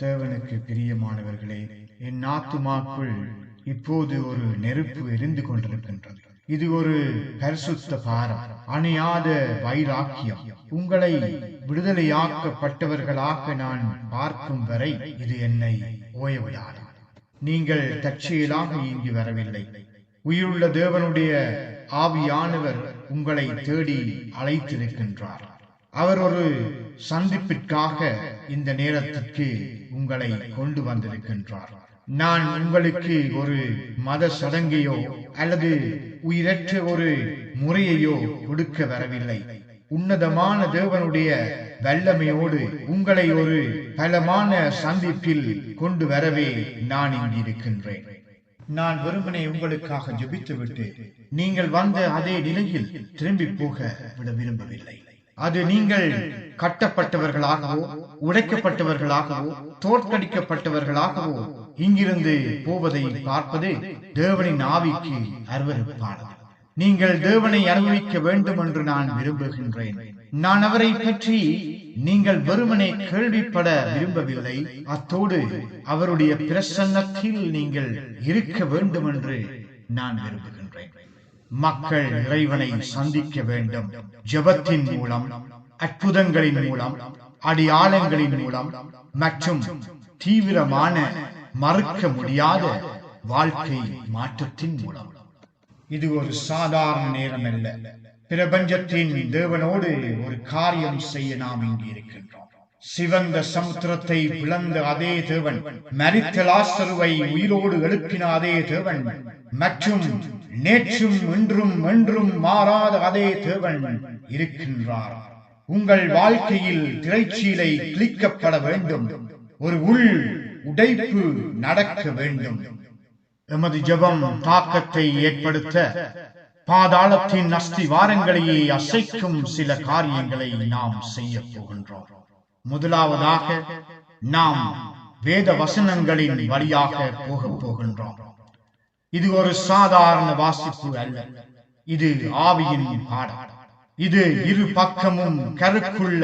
தேவனுக்கு பிரியமானவர்களே, என் ஆத்துமாக்குள் இப்போது ஒரு நெருப்பு எரிந்து கொண்டிருக்கின்றது. இது ஒரு பரிசுத்த பாரம், அணையாத வைராக்கியம். உங்களை விடுதலையாக்கப்பட்டவர்களாக நான் பார்க்கும் வரை இது என்னை ஓயவிடாது. நீங்கள் தற்செயலாக இங்கு வரவில்லை. உயிருள்ள தேவனுடைய ஆவியானவர் உங்களை தேடி அழைத்திருக்கின்றார். அவர் ஒரு சந்திப்பிற்காக இந்த நேரத்திற்கு உங்களை கொண்டு வந்திருக்கின்றார். நான் உங்களுக்கு ஒரு மத சடங்கையோ அல்லது உயிரற்ற ஒரு முறையையோ கொடுக்க வரவில்லை. உன்னதமான தேவனுடைய வல்லமையோடு உங்களை ஒரு பலமான சந்திப்பில் கொண்டு வரவே நான் இங்கு இருக்கின்றேன். நான் வெறுமனே உங்களுக்காக ஜெபித்துவிட்டு நீங்கள் வந்த அதே நிலையில் திரும்பி போக விட விரும்பவில்லை. அது நீங்கள் கட்டப்பட்டவர்களாகவோ உடைக்கப்பட்டவர்களாகவோ தோற்கடிக்கப்பட்டவர்களாகவோ இங்கிருந்து போவதை பார்ப்பது தேவனின் ஆவிக்கு அருவருப்பானது. நீங்கள் தேவனை அனுபவிக்க வேண்டும் என்று நான் விரும்புகின்றேன். நான் அவரை பற்றி நீங்கள் வெறுமனே கேள்விப்பட விரும்பவில்லை. அத்தோடு அவருடைய பிரசன்னத்தில் நீங்கள் இருக்க வேண்டும் என்று நான் விரும்புகின்றேன். மக்கள் இறைவனை சந்திக்க வேண்டும். ஜெபத்தின் மூலம், அற்புதங்களின் மூலம், அடையாளங்களின் மூலம் மற்றும் தீவிரமான மறுக்க முடியாத வாழ்க்கை மாற்றத்தின் மூலம். இது ஒரு சாதாரண நேரம் அல்ல. பிரபஞ்சத்தின் தேவனோடு ஒரு காரியம் செய்ய நாம் இங்கு இருக்கின்றோம். சிவந்த சமுத்திரத்தை பிளந்த அதே தேவன், மரித்த லாசருவை உயிரோடு எழுப்பின அதே தேவன் மற்றும் நேற்றும் இன்றும் என்றும் மாறாத அதே தேவன் இருக்கின்றார். உங்கள் வாழ்க்கையில் திரைச்சீலை கிழிக்கப்பட வேண்டும். ஒரு உள் உடைப்பு நடக்க வேண்டும். எமது ஜெபம் தாக்கத்தை ஏற்படுத்த பாதாளத்தின் அஸ்திவாரங்களையே அசைக்கும் சில காரியங்களை நாம் செய்ய போகின்றோம். முதலாவதாக நாம் வேத வசனங்களின் வழியாக போகின்றோம். இது ஒரு சாதாரண வாசிப்பு அல்ல. இது ஆவியின் பாடம். இது இரு பக்கமும் கருக்குள்ள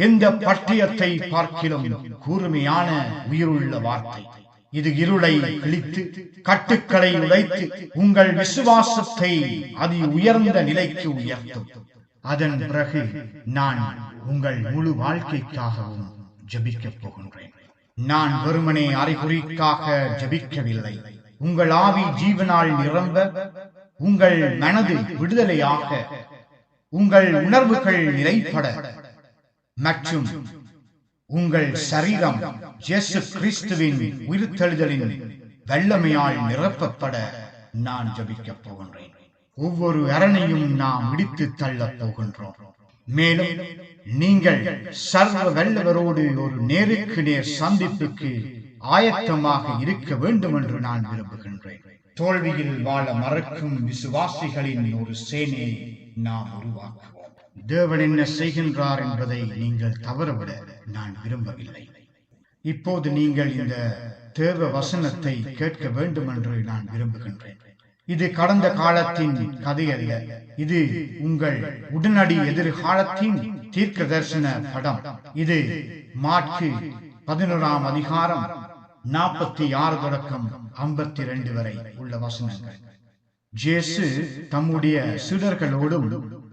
எந்த பட்டயத்தை பார்க்கிலும் கூர்மையான உயிருள்ள வார்த்தை. இது இருளை கிழித்து கட்டுக்களை உடைத்து உங்கள் விசுவாசத்தை அதி உயர்ந்த நிலைக்கு உயர்த்தும். அதன் பிறகு நான் உங்கள் முழு வாழ்க்கைக்காகவும் ஜெபிக்கப் போகின்றேன். நான் வெறுமனே அறிகுறிக்காக ஜெபிக்கவில்லை. உங்கள் ஆவி ஜீவனால் நிரம்ப, உங்கள் மனது விடுதலையாக, உங்கள் உணர்வுகள் நிலைப்பட மற்றும் உங்கள் சரீரம் இயேசு கிறிஸ்துவின் உயிர்த்தெழுதலின் வல்லமையால் நிரப்பப்பட நான் ஜெபிக்கப் போகின்றேன். ஒவ்வொரு அரணையும் நாம் இடித்து தள்ளப் போகின்றோம். மேலும் நீங்கள் சர்வ வல்லவரோடு ஒரு நேருக்கு நேர் சந்திப்புக்கு ஆயத்தமாக இருக்க வேண்டும் என்று நான் விரும்புகின்றேன். தோல்வியில் வாழ மறக்கும் விசுவாசிகளின் ஒரு சேனையை நாம் உருவாக்குவோம். தேவன் என்ன செய்கின்றார் என்பதை நீங்கள் தவறவிட நான் விரும்பவில்லை. இப்போது நீங்கள் இந்த தேவ வசனத்தை கேட்க வேண்டும் என்று நான் விரும்புகின்றேன். இது கடந்த காலத்தின் கதை அல்ல. இது உங்கள் உடனடி எதிர்காலத்தின் தீர்க்க தரிசன படம். இது மாற்கு 11ஆம் அதிகாரம் 46 தொடக்கம் 52 வரை உள்ள வசனங்கள். இயேசு தம்முடைய சீடர்களோடும்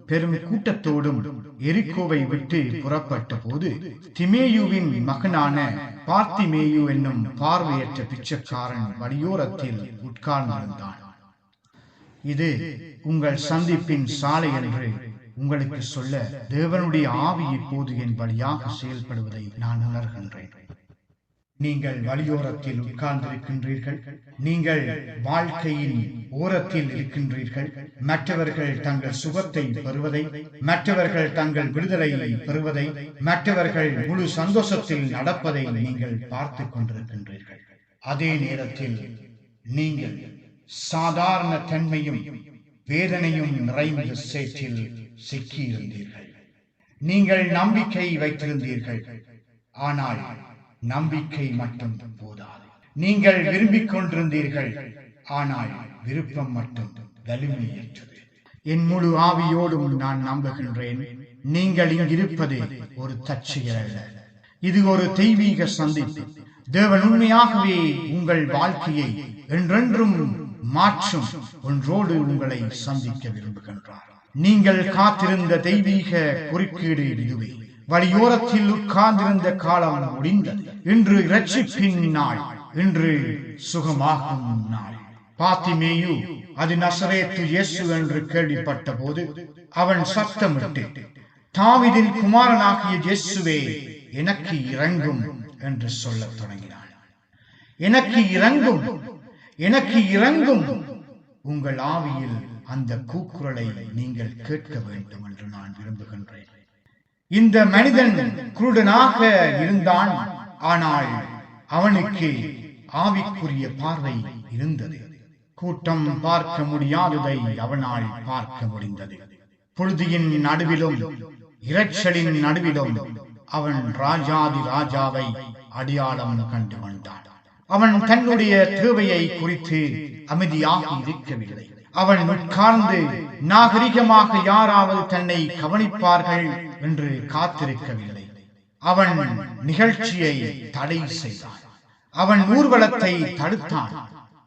பெரும் கூட்டத்தோடும் எரிகோவை விட்டு புறப்பட்ட போது திமேயுவின் மகனான பார்த்திமேயு என்னும் பார்வையற்ற பிச்சைக்காரன் வழியோரத்தில் உட்கார்ந்திருந்தான். இது உங்கள் சந்திப்பின் சாலை என்று உங்களுக்கு சொல்ல தேவனுடைய ஆவி இப்போது என் வழியாக செயல்படுவதை நான் உணர்கின்றேன். நீங்கள் வழியோரத்தில் உட்கார்ந்திருக்கின்றீர்கள். நீங்கள் வாழ்க்கையின் ஓரத்தில் இருக்கின்றீர்கள். மற்றவர்கள் தங்கள் சுகத்தை பெறுவதை, மற்றவர்கள் தங்கள் விடுதலையை பெறுவதை, மற்றவர்கள் முழு சந்தோஷத்தில் நடப்பதை நீங்கள் பார்த்து கொண்டிருக்கின்றீர்கள். அதே நேரத்தில் நீங்கள் சாதாரண தன்மையும் வேதனையும் நிறைந்த சேற்றில் சிக்கியிருந்தீர்கள். நீங்கள் நம்பிக்கை வைத்திருந்தீர்கள். ஆனால் நம்பிக்கை மட்டும் போதாது. நீங்கள் விரும்பிக் கொண்டிருந்தீர்கள். ஆனால் விருப்பம் மட்டும் வலிமையற்றது. என் முழு ஆவியோடும் நான் நம்புகின்றேன், நீங்கள் இங்கிருப்பது ஒரு தற்செயல் அல்ல. இது ஒரு தெய்வீக சந்திப்பு. தேவன் உண்மையாகவே உங்கள் வாழ்க்கையை என்றென்றும் மாற்றும் ஒன்றோடு உங்களை சந்திக்க விரும்புகின்றார். நீங்கள் காத்திருந்த தெய்வீக குறுக்கீடு இதுவே. வழியோரத்தில் உட்கார்ந்திருந்த காலம் முடிந்தது. இன்று இரட்சிப்பின் நாள், இன்று சுகமாகும் நாள். பாத்திமேயு அது நசரேத்து இயேசு என்று கேள்விப்பட்ட போது அவன் சத்தமிட்டு, தாவீதின் குமாரனாகிய இயேசுவே, எனக்கு இறங்கும் என்று சொல்லத் தொடங்கினான். எனக்கு இறங்கும், எனக்கு இறங்கும். உங்கள் ஆவியில் அந்த கூக்குரலை நீங்கள் கேட்க வேண்டும் என்று நான் விரும்புகின்றேன். இந்த மனிதன் குருடனாக இருந்தான், ஆனால் அவனுக்கு ஆவிக்குரிய பார்வை இருந்தது. கூட்டம் பார்க்க முடியாததை அவனால் பார்க்க முடிந்தது. புழுதியின் நடுவிலும் இரைச்சலின் நடுவிலும் அவன் ராஜாதி ராஜாவை அடையாளம் கண்டு கொண்டான். அவன் தன்னுடைய தேவையை குறித்து அமைதியாக இருக்கவில்லை. அவன் உட்கார்ந்து நாகரிகமாக யாராவது தன்னை கவனிப்பார்கள் என்று காத்திருக்கவில்லை. அவன் நிகழ்ச்சியை தடை செய்தான். அவன் ஊர்வலத்தை தடுத்தான்.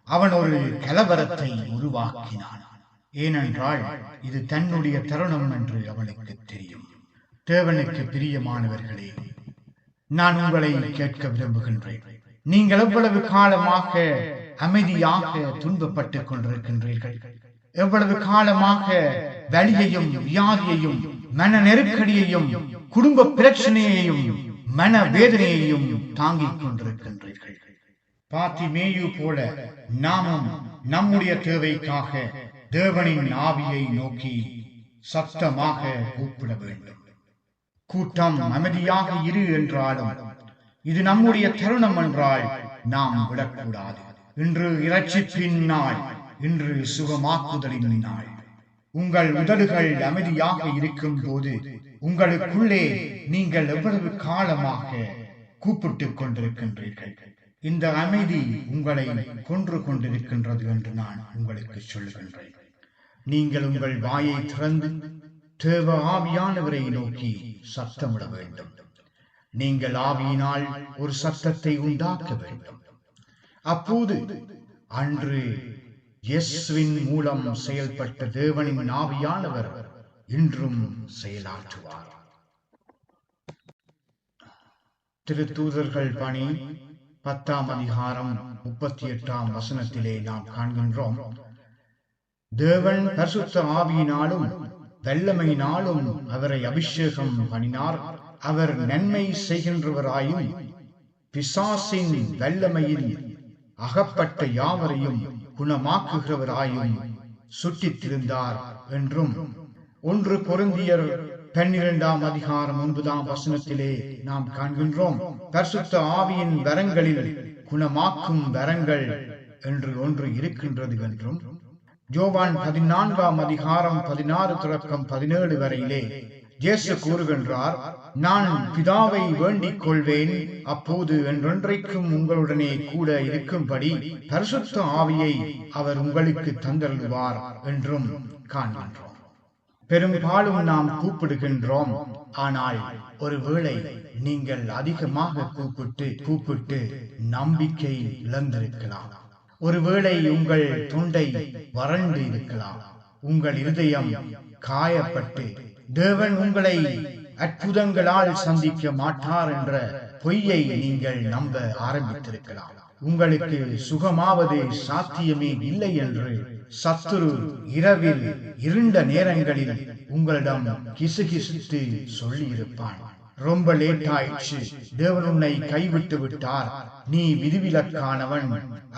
அவன் ஒரு கலவரத்தை உருவாக்கினான். ஏனென்றால் இது தன்னுடைய தருணம் என்று அவனுக்கு தெரியும். தேவனுக்கு பிரியமானவர்களே, நான் உங்களை கேட்க விரும்புகின்றேன். நீங்கள் எவ்வளவு காலமாக அமைதியாக துன்பப்பட்டுக் கொண்டிருக்கின்றீர்கள்? எவ்வளவு காலமாக வலியையும் வியாதியையும் மன நெருக்கடியையும் குடும்ப பிரச்சனையையும் மன வேதனையையும் தாங்கிக் கொண்டிருக்கின்றீர்கள்? பாத்திமேயு போல நாமும் நம்முடைய தேவைக்காக தேவனின் ஆவியை நோக்கி சத்தமாக கூப்பிட வேண்டும். கூட்டம் அமைதியாக இரு என்றாலும் இது நம்முடைய தருணம் என்றால் நாம் விடக்கூடாது. இன்று இரட்சிப்பின் நாள், இன்று சுகமாக்குதலின் நாள். உங்கள் உதடுகள் அமைதியாக இருக்கும் போது உங்களுக்குள்ளே நீங்கள் எவ்வளவு காலமாக கூப்பிட்டுக் கொண்டிருக்கின்றீர்கள்? இந்த அமைதி உங்களை கொன்று கொண்டிருக்கின்றது என்று நான் உங்களுக்கு சொல்லுகின்றேன். நீங்கள் உங்கள் வாயை திறந்து தேவ ஆவியானவரை நோக்கி சத்தமிட வேண்டும். நீங்கள் ஆவியினால் ஒரு சத்தத்தை உண்டாக்க வேண்டும். அப்போது அன்று இயேசுவின் மூலம் செயல்பட்ட தேவனின் ஆவியானவர் இன்றும் செயலாற்றுவார். திருத்தூதர்கள் பணி 10ஆம் அதிகாரம் 38ஆம் வசனத்திலே நாம் காண்கின்றோம், தேவன் பரிசுத்த ஆவியினாலும் வல்லமையினாலும் அவரை அபிஷேகம் பண்ணினார். அவர் நன்மை செய்கின்றவராயும் பிசாசின் வல்லமையில் அகப்பட்ட யாவரையும் குணமாக்குகிறவராயும் சுற்றித்திருந்தார் என்றும் 1 கொரிந்தியர் 12ஆம் அதிகாரம் 9ஆம் வசனத்திலே நாம் காண்கின்றோம், பரிசுத்த ஆவியின் வரங்களில் குணமாக்கும் வரங்கள் என்று ஒன்று இருக்கின்றது என்றும், யோவான் 14ஆம் அதிகாரம் 16 தொடக்கம் 17 வரையிலே இயேசு கூறுகின்றார், நான் பிதாவை வேண்டிக் கொள்வேன், அப்போது என்றென்றைக்கும் உங்களுடனே கூட இருக்கும்படி பரிசுத்த ஆவியை அவர் உங்களுக்கு தந்தருள்வார் என்றும் காண்கின்றோம். பெரும்பாலும் நாம் கூப்பிடுகின்றோம், ஆனால் ஒருவேளை நீங்கள் அதிகமாக கூப்பிட்டு நம்பிக்கை இழந்திருக்கலாம். ஒருவேளை உங்கள் தொண்டை வறண்டு இருக்கலாம். உங்கள் இருதயம் காயப்பட்டு தேவன் உங்களை அற்புதங்களால் சந்திக்க மாட்டார் என்ற பொய்யை நீங்கள் நம்ப ஆரம்பித்திருக்கலாம். உங்களுக்கு சுகமாவது சாத்தியமே இல்லை என்று சத்துரு இரவில் இருண்ட நேரங்களில் உங்களிடம் கிசுகிசுத்து சொல்லி இருப்பான். ரொம்ப லேட் ஆயிடுச்சு, தேவன் உன்னை கைவிட்டு விட்டார், நீ விதிவிலக்கானவன்,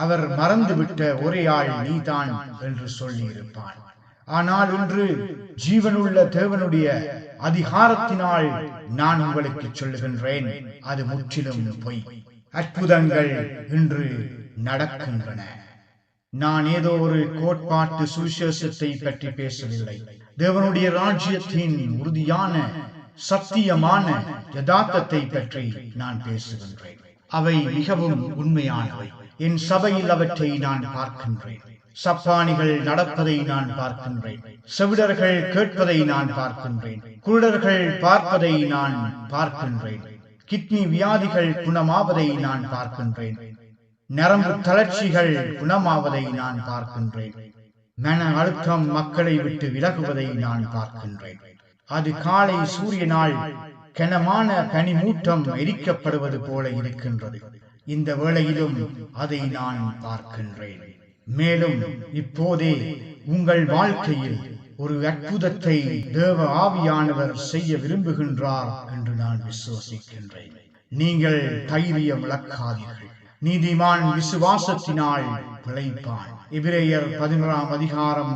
அவர் மறந்து விட்ட ஒரே ஆள் நீதான் என்று சொல்லி இருப்பான். ஆனால் இன்று ஜீவனுள்ள தேவனுடைய அதிகாரத்தினால் நான் உங்களுக்கு சொல்லுகின்றேன், அது முற்றிலும் பொய். அற்புதங்கள் இன்று நடக்கின்றன. நான் ஏதோ ஒரு கோட்பாட்டு சுவிசேஷத்தை பற்றி பேசவில்லை. தேவனுடைய ராஜ்யத்தின் உறுதியான சத்தியமான யதார்த்தத்தை பற்றி நான் பேசுகின்றேன். அவை மிகவும் உண்மையானவை. என் சபையில் அவற்றை நான் பார்க்கின்றேன். சப்பானிகள் நடப்பதை நான் பார்க்கின்றேன். செவிடர்கள் கேட்பதை நான் பார்க்கின்றேன். குருடர்கள் பார்ப்பதை நான் பார்க்கின்றேன். கிட்னி வியாதிகள் குணமாவதை நான் பார்க்கின்றேன். நரம்பு தளர்ச்சிகள் குணமாவதை நான் பார்க்கின்றேன். மன அழுத்தம் மக்களை விட்டு விலகுவதை நான் பார்க்கின்றேன். அது காலை சூரியனால் கனமான பனிமூட்டம் எரிக்கப்படுவது போல இருக்கின்றது. இந்த வேளையிலும் அதை நான் பார்க்கின்றேன். மேலும் இப்போதே உங்கள் வாழ்க்கையில் ஒரு அற்புதத்தை தேவ ஆவியானவர் செய்ய விரும்புகின்றார் என்று நான் விசுவசிக்கின்றேன். நீங்கள் தைரியம் இழக்காதீர்கள். நீதிமான் விசுவாசத்தினால் பிழைப்பான். எபிரேயர் 11ஆம் அதிகாரம்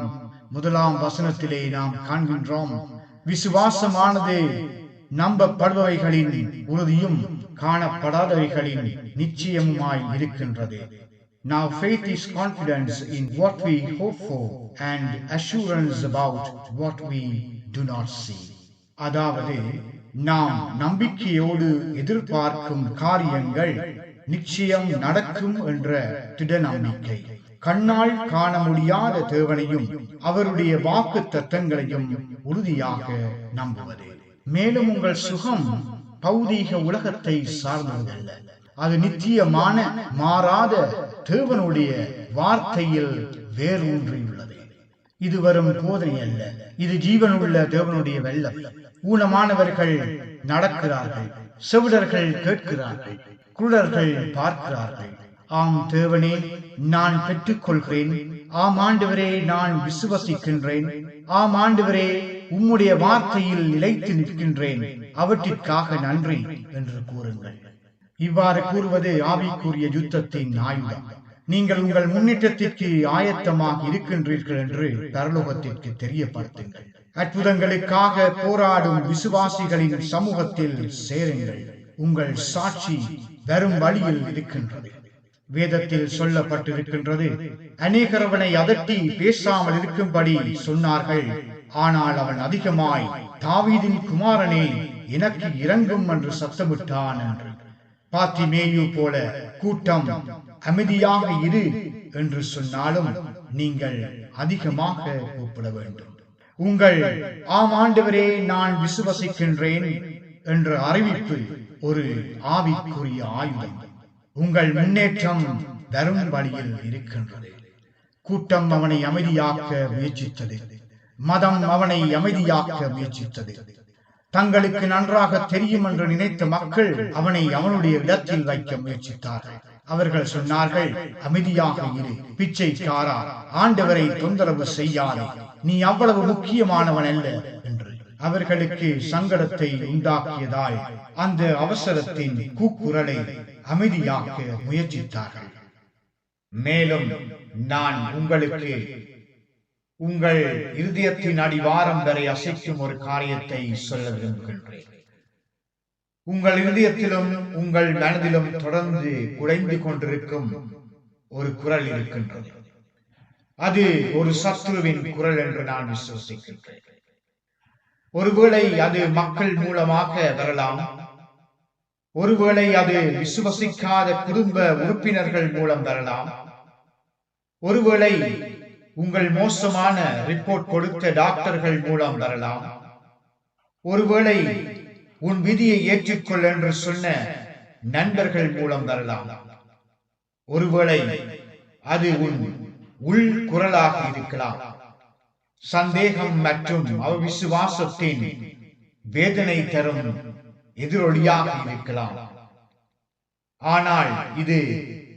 1ஆம் வசனத்திலே நாம் காண்கின்றோம், விசுவாசமானது நம்பப்படுபவைகளின் உறுதியும் காணப்படாதவைகளின் நிச்சயமுமாய் இருக்கின்றது. Now faith is confidence in what we hope for and assurance about what we do not see. அதாவது நாம் நம்பிக்கையோடு எதிர்பார்க்கும் காரியங்கள் நிச்சயம் நடக்கும் என்ற திட நம்பிக்கை. கண்ணால் காண முடியாத தேவனையும் அவருடைய வாக்குத்தத்தங்களையும் உறுதியாக நம்புவது. மேலும் உங்கள் சுகம் பௌதீக உலகத்தை சார்ந்ததல்ல. அது நித்தியமான மாறாத தேவனுடைய வார்த்தையில் வேரூன்றியுள்ளது. இது வரும் போதனை அல்ல, இது ஜீவனுள்ள தேவனுடைய வெள்ளம். ஊனமானவர்கள் நடக்கிறார்கள், செவிடர்கள் கேட்கிறார்கள், குருடர்கள் பார்க்கிறார்கள். ஆம் தேவனே, நான் பெற்றுக்கொள்கிறேன். ஆம் ஆண்டவரே, நான் விசுவசிக்கின்றேன். ஆம் ஆண்டவரே, உம்முடைய வார்த்தையில் நிலைத்து நிற்கின்றேன், அவற்றிற்காக நன்றி என்று கூறுங்கள். இவ்வாறு கூறுவது ஆவிக்குரிய யுத்தத்தின் ஆயுதம். நீங்கள் உங்கள் முன்னேற்றத்திற்கு ஆயத்தமாக இருக்கின்றீர்கள் என்று பரலோகத்திற்கு தெரியப்படுத்துங்கள். அற்புதங்களுக்காக போராடும் விசுவாசிகளின் சமூகத்தில் சேருங்கள். உங்கள் சாட்சி வரும் வழியில் இருக்கின்றது. வேதத்தில் சொல்லப்பட்டிருக்கின்றது, அநேகர் அவனை அதட்டி பேசாமல் இருக்கும்படி சொன்னார்கள், ஆனால் அவன் அதிகமாய் தாவீதின் குமாரனே, எனக்கு இரங்கும் என்று சத்தமிட்டான் என்று. பாத்திமேயு போல கூட்டம் அமைதியாக இரு என்று சொன்னாலும் நீங்கள் அதிகமாக கூப்பிட வேண்டும். உங்கள் ஆம் ஆண்டவரே, நான் விசுவசிக்கின்றேன் என்ற அறிவிப்பு ஒரு ஆவிக்குரிய ஆயுதம். உங்கள் முன்னேற்றம் வரும் வழியில் இருக்கின்றது. கூட்டம் அவனை அமைதியாக்க முயற்சித்தது. மதம் அவனை அமைதியாக்க முயற்சித்தது. தங்களுக்கு நன்றாக தெரியும் என்று நினைத்த மக்கள் அவனை அவனுடைய இடத்தில் வைக்க முயற்சித்தார்கள். அவர்கள் சொன்னார்கள், அமைதியாக இரு, பிச்சைக்காரா, ஆண்டவரை தொந்தரவு செய்யாதே, நீ அவ்வளவு முக்கியமானவன் அல்ல என்று. அவர்களுக்கு சங்கடத்தை உண்டாக்கியதால் அந்த அவசரத்தின் கூக்குரலை அமைதியாக்க முயற்சித்தார்கள். மேலும் நான் உங்களுக்கு உங்கள் இருதயத்தின் அடிவாரம் வரை அசைக்கும் ஒரு காரியத்தை சொல்ல விரும்புகின்றேன். உங்கள் இருதயத்திலும் உங்கள் மனதிலும் தொடர்ந்து குடைந்து கொண்டிருக்கும் ஒரு குரல் இருக்கின்றது. அது ஒரு சத்ருவின் குரல் என்று நான் விசுவசிக்கின்றேன். ஒருவேளை அது மக்கள் மூலமாக வரலாம். ஒருவேளை அது விசுவசிக்காத குடும்ப உறுப்பினர்கள் மூலம் வரலாம். ஒருவேளை உங்கள் மோசமான ரிப்போர்ட் கொடுத்த டாக்டர்கள் மூலம் வரலாம். ஒருவேளை உன் விதியை ஏற்றுக்கொள் என்று சொன்ன நண்பர்கள் மூலம் வரலாம். ஒருவேளை அது உன் உள் குரலாக இருக்கலாம். சந்தேகம் மற்றும் அவிசுவாசத்தின் வேதனை தரும் எதிரொலியாக இருக்கலாம். ஆனால் இது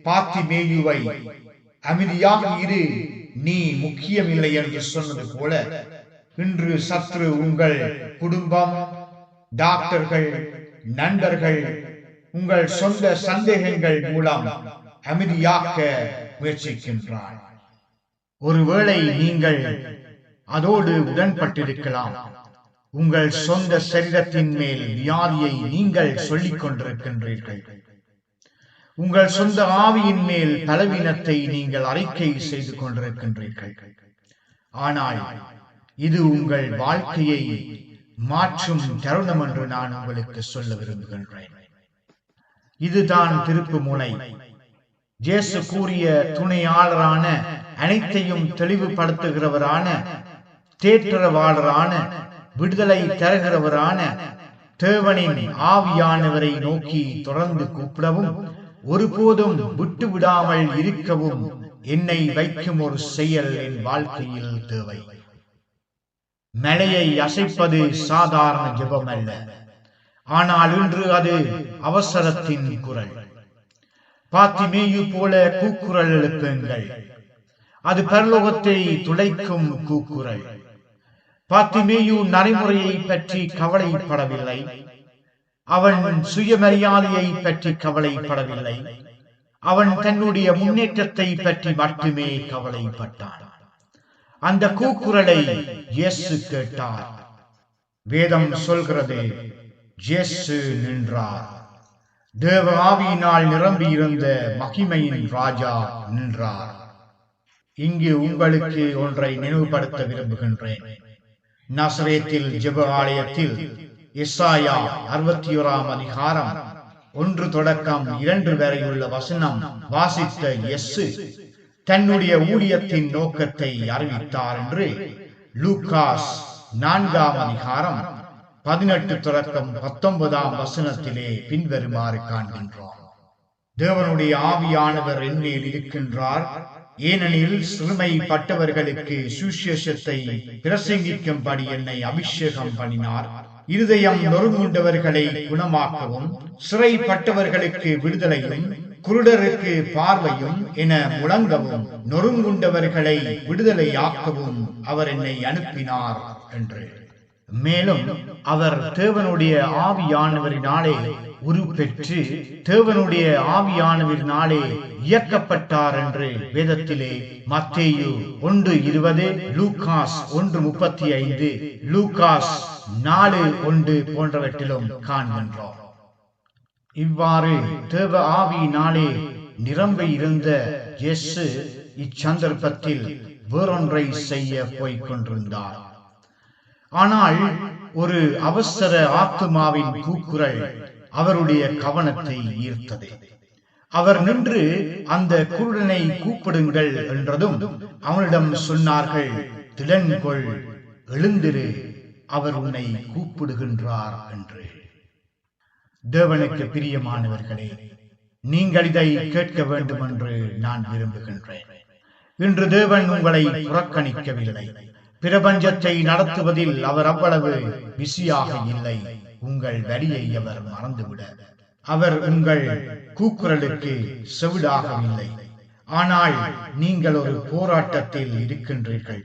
பாத்திமேயுவை அமைதியாக இரு, நீ முக்கியமில்லை என்று சொன்னது போல இன்று சத்ரு உங்கள் குடும்பம், டாக்டர்கள், நண்பர்கள், உங்கள் சொந்த சந்தேகங்கள் மூலம் அமைதியாக்க முயற்சிக்கின்றார். ஒருவேளை நீங்கள் அதோடு உடன்பட்டிருக்கலாம். உங்கள் சொந்த சரீரத்தின் மேல் வியாதியை நீங்கள் சொல்லிக் கொண்டிருக்கின்றீர்கள். உங்கள் சொந்த ஆவியின் மேல் பலவீனத்தை நீங்கள் அறிக்கை செய்து கொண்டிருக்கின்றீர்கள். ஆனால் இது உங்கள் வாழ்க்கையை மாற்றும் தருணம் என்று நான் உங்களுக்கு சொல்ல விரும்புகின்றேன். இதுதான் திருப்பு முனை. இயேசு கூறிய துணையாளரான, அனைத்தையும் தெளிவுபடுத்துகிறவரான, தேற்றரவாளரான, விடுதலை தருகிறவரான, தேவனின் ஆவியானவரை நோக்கி தொடர்ந்து கூப்பிடவும் ஒருபோதும் விட்டு விடாமல் இருக்கவும் என்னை வைக்கும் ஒரு செயல் என் வாழ்க்கையில் தேவை. மலையை அசைப்பது சாதாரண ஜெபம் அல்ல, ஆனால் இன்று அது அவசரத்தின் குரல். பாத்திமேயு போல கூக்குரல் எழுப்புங்கள். அது பரலோகத்தை துளைக்கும் கூக்குரல். பாத்திமேயு நடைமுறையை பற்றி கவலைப்படவில்லை. அவன் சுயமரியாதையை பற்றி கவலைப்படவில்லை. அவன் தன்னுடைய முன்னேற்றத்தை பற்றி மட்டுமே கவலைப்பட்டான். அந்த கூக்குரலை இயேசு கேட்டார். வேதம் சொல்கிறது, இயேசு நின்றார். தேவ ஆவியினால் நிரம்பியிருந்த மகிமையின் ராஜா நின்றார். இங்கு உங்களுக்கு ஒன்றை நினைவுபடுத்த விரும்புகின்றேன். நசரேத்தில் ஜெப ஆலயத்தில் எசாயா 61 அதிகாரம் 1 தொடக்கம் 2 வரையுள்ள வசனம் வாசித்த இயேசு தன்னுடைய ஊழியத்தின் நோக்கத்தை அறிவித்தார் என்று லூகாஸ் 4 அதிகாரம் 18 தொடக்கம் 19 வசனத்திலே பின்வருமாறு காண்கின்றோம். தேவனுடைய ஆவியானவர் என்மேல் இருக்கின்றார், ஏனெனில் சிறுமைப்பட்டவர்களுக்கு சுவிசேஷத்தை பிரசங்கிக்கும்படி என்னை அபிஷேகம் பண்ணினார். இருதயம் நொறுங்குண்டவர்களை குணமாக்கவும், சிறைப்பட்டவர்களுக்கு விடுதலையும், குருடருக்கு பார்வையும் என முழங்கவும், நொறுங்குண்டவர்களை விடுதலையாக்கவும் அவர் என்னை அனுப்பினார் என்று. மேலும் அவர் தேவனுடைய ஆவியானவரினாலே உருப்பெற்று தேவனுடைய ஆவியானவரினாலே இயக்கப்பட்டார் என்று வேதத்திலே மத்தேயு 1:20, லூகாஸ் 1:35, லூகாஸ் 4:1 போன்றவற்றிலும் காண்கின்றோம். இவ்வாறு தேவ ஆவியினாலே நிரம்ப இருந்த இயேசு இச்சந்தர்ப்பத்தில் வேறொன்றை செய்ய போய்க் கொண்டிருந்தார். ஆனால் ஒரு அவசர ஆத்துமாவின் கூக்குரல் அவருடைய கவனத்தை ஈர்த்தது. அவர் நின்று அந்த குருடனை கூப்பிடுங்கள் என்றதும் அவனிடம் சொன்னார்கள், திடன்கொள், எழுந்திரு, அவர் உன்னை கூப்பிடுகின்றார் என்று. தேவனுக்கு பிரியமானவர்களே, நீங்கள் இதை கேட்க வேண்டும் என்று நான் விரும்புகின்றேன். இன்று தேவன் உங்களை புறக்கணிக்கவில்லை. பிரபஞ்சத்தை நடத்துவதில் அவர் அவ்வளவு பிஸியாக இல்லை. உங்கள் வழியை அவர் மறந்துவிட, அவர் உங்கள் கூக்குரலுக்கு செவிடாகவில்லை. ஆனால் நீங்கள் ஒரு போராட்டத்தில் இருக்கின்றீர்கள்.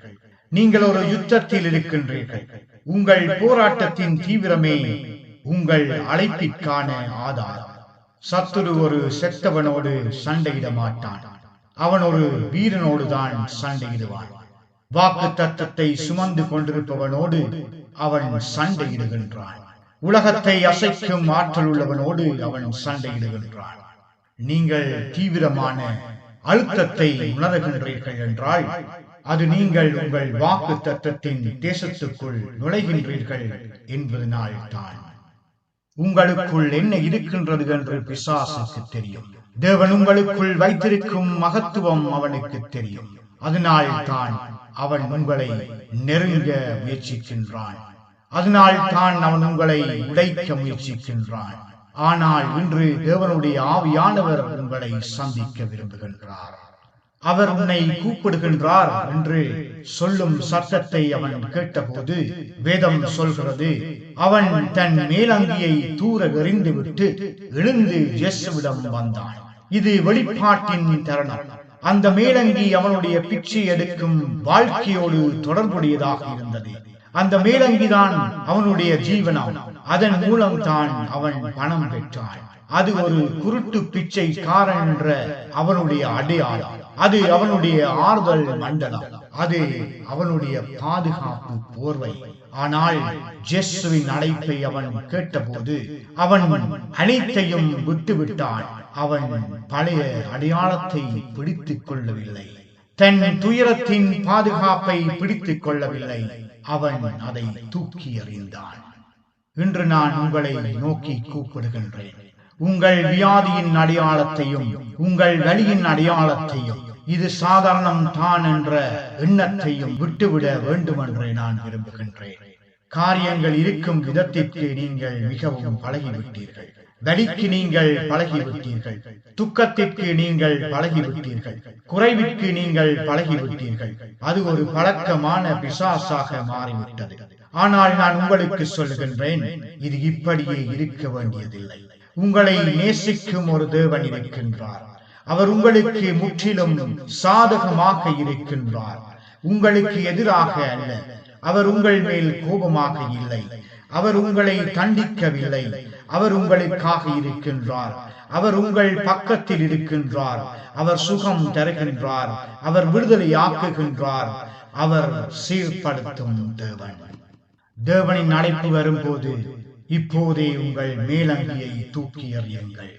நீங்கள் ஒரு யுத்தத்தில் இருக்கின்றீர்கள். உங்கள் போராட்டத்தின் தீவிரமே உங்கள் அழைப்பிற்கான ஆதாரம். சத்துரு ஒரு செத்தவனோடு சண்டையிட மாட்டான். அவன் ஒரு வீரனோடு தான் சண்டையிடுவான். வாக்கு தத்தத்தை சுமந்து கொண்டிருப்பவனோடு அவன் சண்டையிடுகின்றான். உலகத்தை அசைக்கும் ஆற்றல் உள்ளவனோடு அவன் சண்டையிடுகின்றான். நீங்கள் தீவிரமான அழுத்தத்தை உணர்கின்றீர்கள் என்றால் அது நீங்கள் உங்கள் வாக்கு தத்தத்தின் தேசத்துக்குள் நுழைகின்றீர்கள் என்பதனால் தான். உங்களுக்குள் என்ன இருக்கின்றது என்று பிசாசுக்கு தெரியும். தேவன் உங்களுக்குள் வைத்திருக்கும் மகத்துவம் அவனுக்கு தெரியும். அதனால் தான் அவன் உங்களை நெருங்க முயற்சிக்கின்றான். அதனால் தான் அவன் உங்களை உடைக்க முயற்சிக்கின்றான். ஆனால் இன்று தேவனுடைய ஆவியானவர் உங்களை சந்திக்க விரும்புகின்றார். அவர் உன்னை கூப்பிடுகின்றார் என்று சொல்லும் சத்தத்தை அவன் கேட்டபோது வேதம் சொல்கிறது, அவன் தன் மேலங்கியை தூர எறிந்துவிட்டு எழுந்து இயேசுவிடம் வந்தான். இது வெளிப்பாட்டின் தருணம். அந்த மேலங்கி அவனுடைய பிச்சை எடுக்கும் வாழ்க்கையோடு தொடர்புடையதாக இருந்தது. அந்த மேலங்கிதான் அவனுடைய ஜீவனம். அதன் மூலம் தான் அவன் பணம் பெற்றான். அது ஒரு குருட்டு பிச்சைக்காரன் என்ற அவனுடைய அடையாளம். அது அவனுடைய ஆறுதல் மண்டலம். அது அவனுடைய பாதுகாப்பு போர்வை. ஆனால் இயேசுவின் அழைப்பை அவன் கேட்டபோது அவன் அனைத்தையும் விட்டுவிட்டான். அவன் பழைய அடையாளத்தை பிடித்துக் கொள்ளவில்லை. தன் துயரத்தின் பாதுகாப்பை பிடித்துக் கொள்ளவில்லை. அவன் அதை தூக்கி எறிந்தான். இன்று நான் உங்களை நோக்கி கூப்பிடுகின்றேன். உங்கள் வியாதியின் அடையாளத்தையும் உங்கள் வலியின் அடையாளத்தையும் இது சாதாரணம் தான் என்ற எண்ணத்தையும் விட்டுவிட வேண்டும் என்று நான் விரும்புகின்றேன். காரியங்கள் இருக்கும் விதத்திற்கு நீங்கள் மிகவும் பழகிவிட்டீர்கள். வலிக்கு நீங்கள் பழகிவிட்டீர்கள். துக்கத்திற்கு நீங்கள் பழகிவிட்டீர்கள். குறைவிற்கு நீங்கள் பழகிவிட்டீர்கள். அது ஒரு பழக்கமான பிசாசாக மாறிவிட்டது. ஆனால் நான் உங்களுக்கு சொல்லுகின்றேன், இது இப்படியே இருக்க வேண்டியதில்லை. உங்களை நேசிக்கும் ஒரு தேவன் இருக்கின்றார். அவர் உங்களுக்கு முற்றிலும் சாதகமாக இருக்கின்றார். உங்களுக்கு எதிராக அல்ல. அவர் உங்கள் மேல் கோபமாக இல்லை. அவர் உங்களை தண்டிக்கவில்லை. அவர் உங்களுக்காக இருக்கின்றார். அவர் உங்கள் பக்கத்தில் இருக்கின்றார். அவர் சுகம் தருகின்றார். அவர் விடுதலையாக்குகின்றார். அவர் சீர்படுத்தும் தேவன். தேவனின் அழைப்பு வரும்போது இப்போதே உங்கள் மேலங்கியை தூக்கி எறியுங்கள்.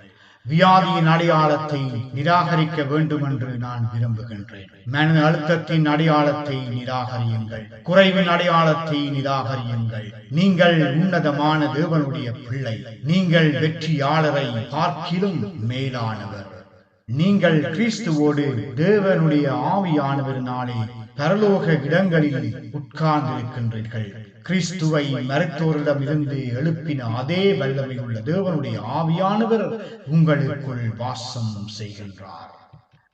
வியாதியின் அடையாளத்தை நிராகரிக்க வேண்டும் என்று நான் விரும்புகின்றேன். மன அழுத்தத்தின் அடையாளத்தை நிராகரியுங்கள். குறைவின் அடையாளத்தை நிராகரியுங்கள். நீங்கள் உன்னதமான தேவனுடைய பிள்ளை. நீங்கள் வெற்றியாளரை பார்க்கிலும் மேலானவர். நீங்கள் கிறிஸ்துவோடு தேவனுடைய ஆவியானவரினாலே பரலோக இடங்களில் உட்கார்ந்திருக்கின்றீர்கள். கிறிஸ்துவை மரித்தோரிடம் இருந்து எழுப்பின அதே வல்லமை உள்ள தேவனுடைய ஆவியானவர் உங்களுக்குள் வாசம் செய்கின்றார்.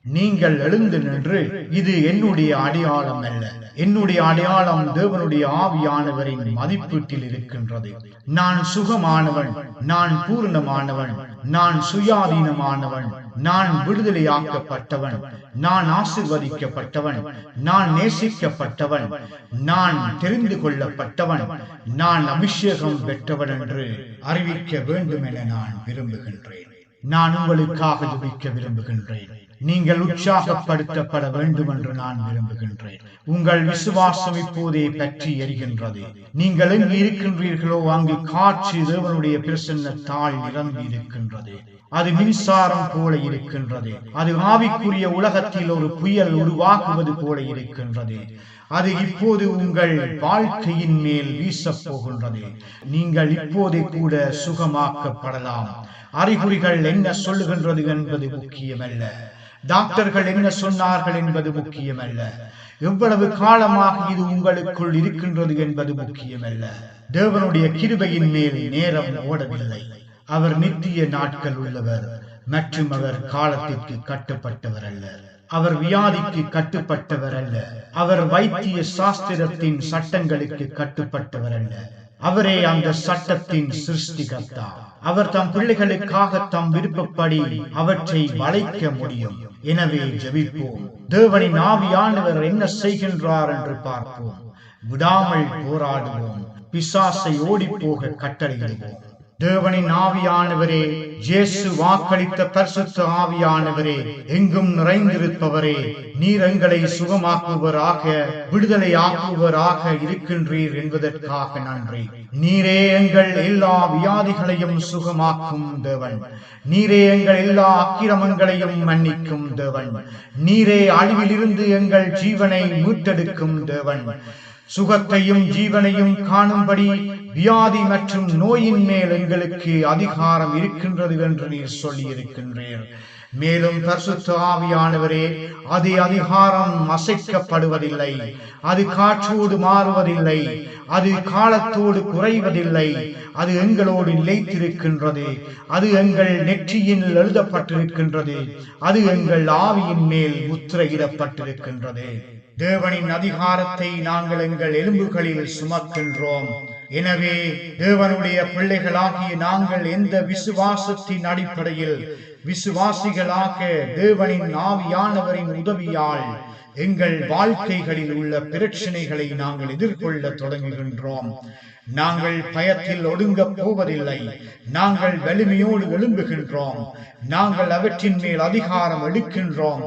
நீங்கள் எழுந்து நின்று, இது என்னுடைய அடையாளம் அல்ல, என்னுடைய அடையாளம் தேவனுடைய ஆவியானவரின் மதிப்பீட்டில் இருக்கின்றது. நான் சுகமானவன், நான் பூர்ணமானவன், நான் சுயாதீனமானவன், நான் விடுதலையாக்கப்பட்டவன், நான் ஆசீர்வதிக்கப்பட்டவன், நான் நேசிக்கப்பட்டவன், நான் தெரிந்து கொள்ளப்பட்டவன், நான் அபிஷேகம் பெற்றவன் என்று அறிவிக்க வேண்டும் என நான் விரும்புகின்றேன். நான் உங்களுக்காக ஜெபிக்க விரும்புகின்றேன். நீங்கள் உற்சாகப்படுத்தப்பட வேண்டும் என்று நான் விரும்புகின்றேன். உங்கள் விசுவாசம் இப்போதே பற்றி எரிகின்றது. நீங்கள் எங்கு இருக்கின்றீர்களோ அங்கு காற்று தேவனுடைய பிரசன்னத்தால் நிரம்பி இருக்கின்றது. அது மின்சாரம் போல இருக்கின்றது. அது ஆவிக்குரிய உலகத்தில் ஒரு புயல் உருவாக்குவது போல இருக்கின்றது. அது இப்போது உங்கள் வாழ்க்கையின் மேல் வீசப் போகின்றது. நீங்கள் இப்போதே கூட சுகமாக்கப்படலாம். அறிகுறிகள் என்ன சொல்லுகின்றது என்பது முக்கியமல்ல. டாக்டர்கள் என்ன சொன்னார்கள் என்பது முக்கியமல்ல. எவ்வளவு காலமாக இது உங்களுக்குள் இருக்கின்றது என்பது முக்கியமல்ல. தேவனுடைய கிருபையின் மேல் நேரம் ஓடவில்லை. அவர் நித்திய நாட்கள் உள்ளவர் மற்றும் அவர் காலத்திற்கு கட்டுப்பட்டவர் அல்ல. அவர் வியாதிக்கு கட்டுப்பட்டவர் அல்ல. அவர் வைத்திய சாஸ்திரத்தின் சட்டங்களுக்கு கட்டுப்பட்டவர் அல்ல. அவரே அந்த சட்டத்தின் சிருஷ்டிகர்த்தா. அவர் தம் பிள்ளைகளுக்காக தம் விருப்பப்படி அவற்றை வளைக்க முடியும். எனவே ஜெபிப்போம். தேவனின் ஆவியானவர் என்ன செய்கின்றார் என்று பார்ப்போம். விடாமல் போராடுவோம். பிசாசை ஓடிப்போக கட்டளையிடுவோம். தேவனின் ஆவியானவரே, இயேசு வாக்களித்த பரிசுத்த ஆவியானவரே, எங்கும் நிறைந்திருப்பவரே, நீர் எங்களை சுகமாக்குவராக விடுதலையாக்குவராக இருக்கின்றீர் என்பதற்காக நன்றி. நீரே எங்கள் எல்லா வியாதிகளையும் சுகமாக்கும் தேவன். நீரே எங்கள் எல்லா அக்கிரமங்களையும் மன்னிக்கும் தேவன். நீரே அழிவிலிருந்து எங்கள் ஜீவனை மீட்டெடுக்கும் தேவன். சுகத்தையும் ஜீவனையும் காணும்படி வியாதி மற்றும் நோயின் மேல் எங்களுக்கு அதிகாரம் இருக்கின்றது என்று நீர் சொல்லி இருக்கின்றீர். மேலும் பரிசுத்த ஆவியானவரே, அது அதிகாரம் அசைக்கப்படுவதில்லை. அது காற்றோடு மாறுவதில்லை. அது காலத்தோடு குறைவதில்லை. அது எங்களோடு நிலைத்திருக்கின்றது. அது எங்கள் நெற்றியில் எழுதப்பட்டிருக்கின்றது. அது எங்கள் ஆவியின் மேல் முத்திரையிடப்பட்டிருக்கின்றது. தேவனின் அதிகாரத்தை நாங்கள் எங்கள் எலும்புகளில் சுமக்கின்றோம். எனவே தேவனுடைய பிள்ளைகளாகிய நாங்கள் எந்த விசுவாசத்தின் அடிப்படையில் விசுவாசிகளாக தேவனின் ஆவியானவரின் உதவியால் எங்கள் வாழ்க்கைகளில் உள்ள பிரச்சனைகளை நாங்கள் எதிர்கொள்ள தொடங்குகின்றோம். நாங்கள் பயத்தில் ஒடுங்க போவதில்லை. நாங்கள் வலிமையோடு எழும்புகின்றோம். நாங்கள் அவற்றின் மேல் அதிகாரம் எடுக்கின்றோம்.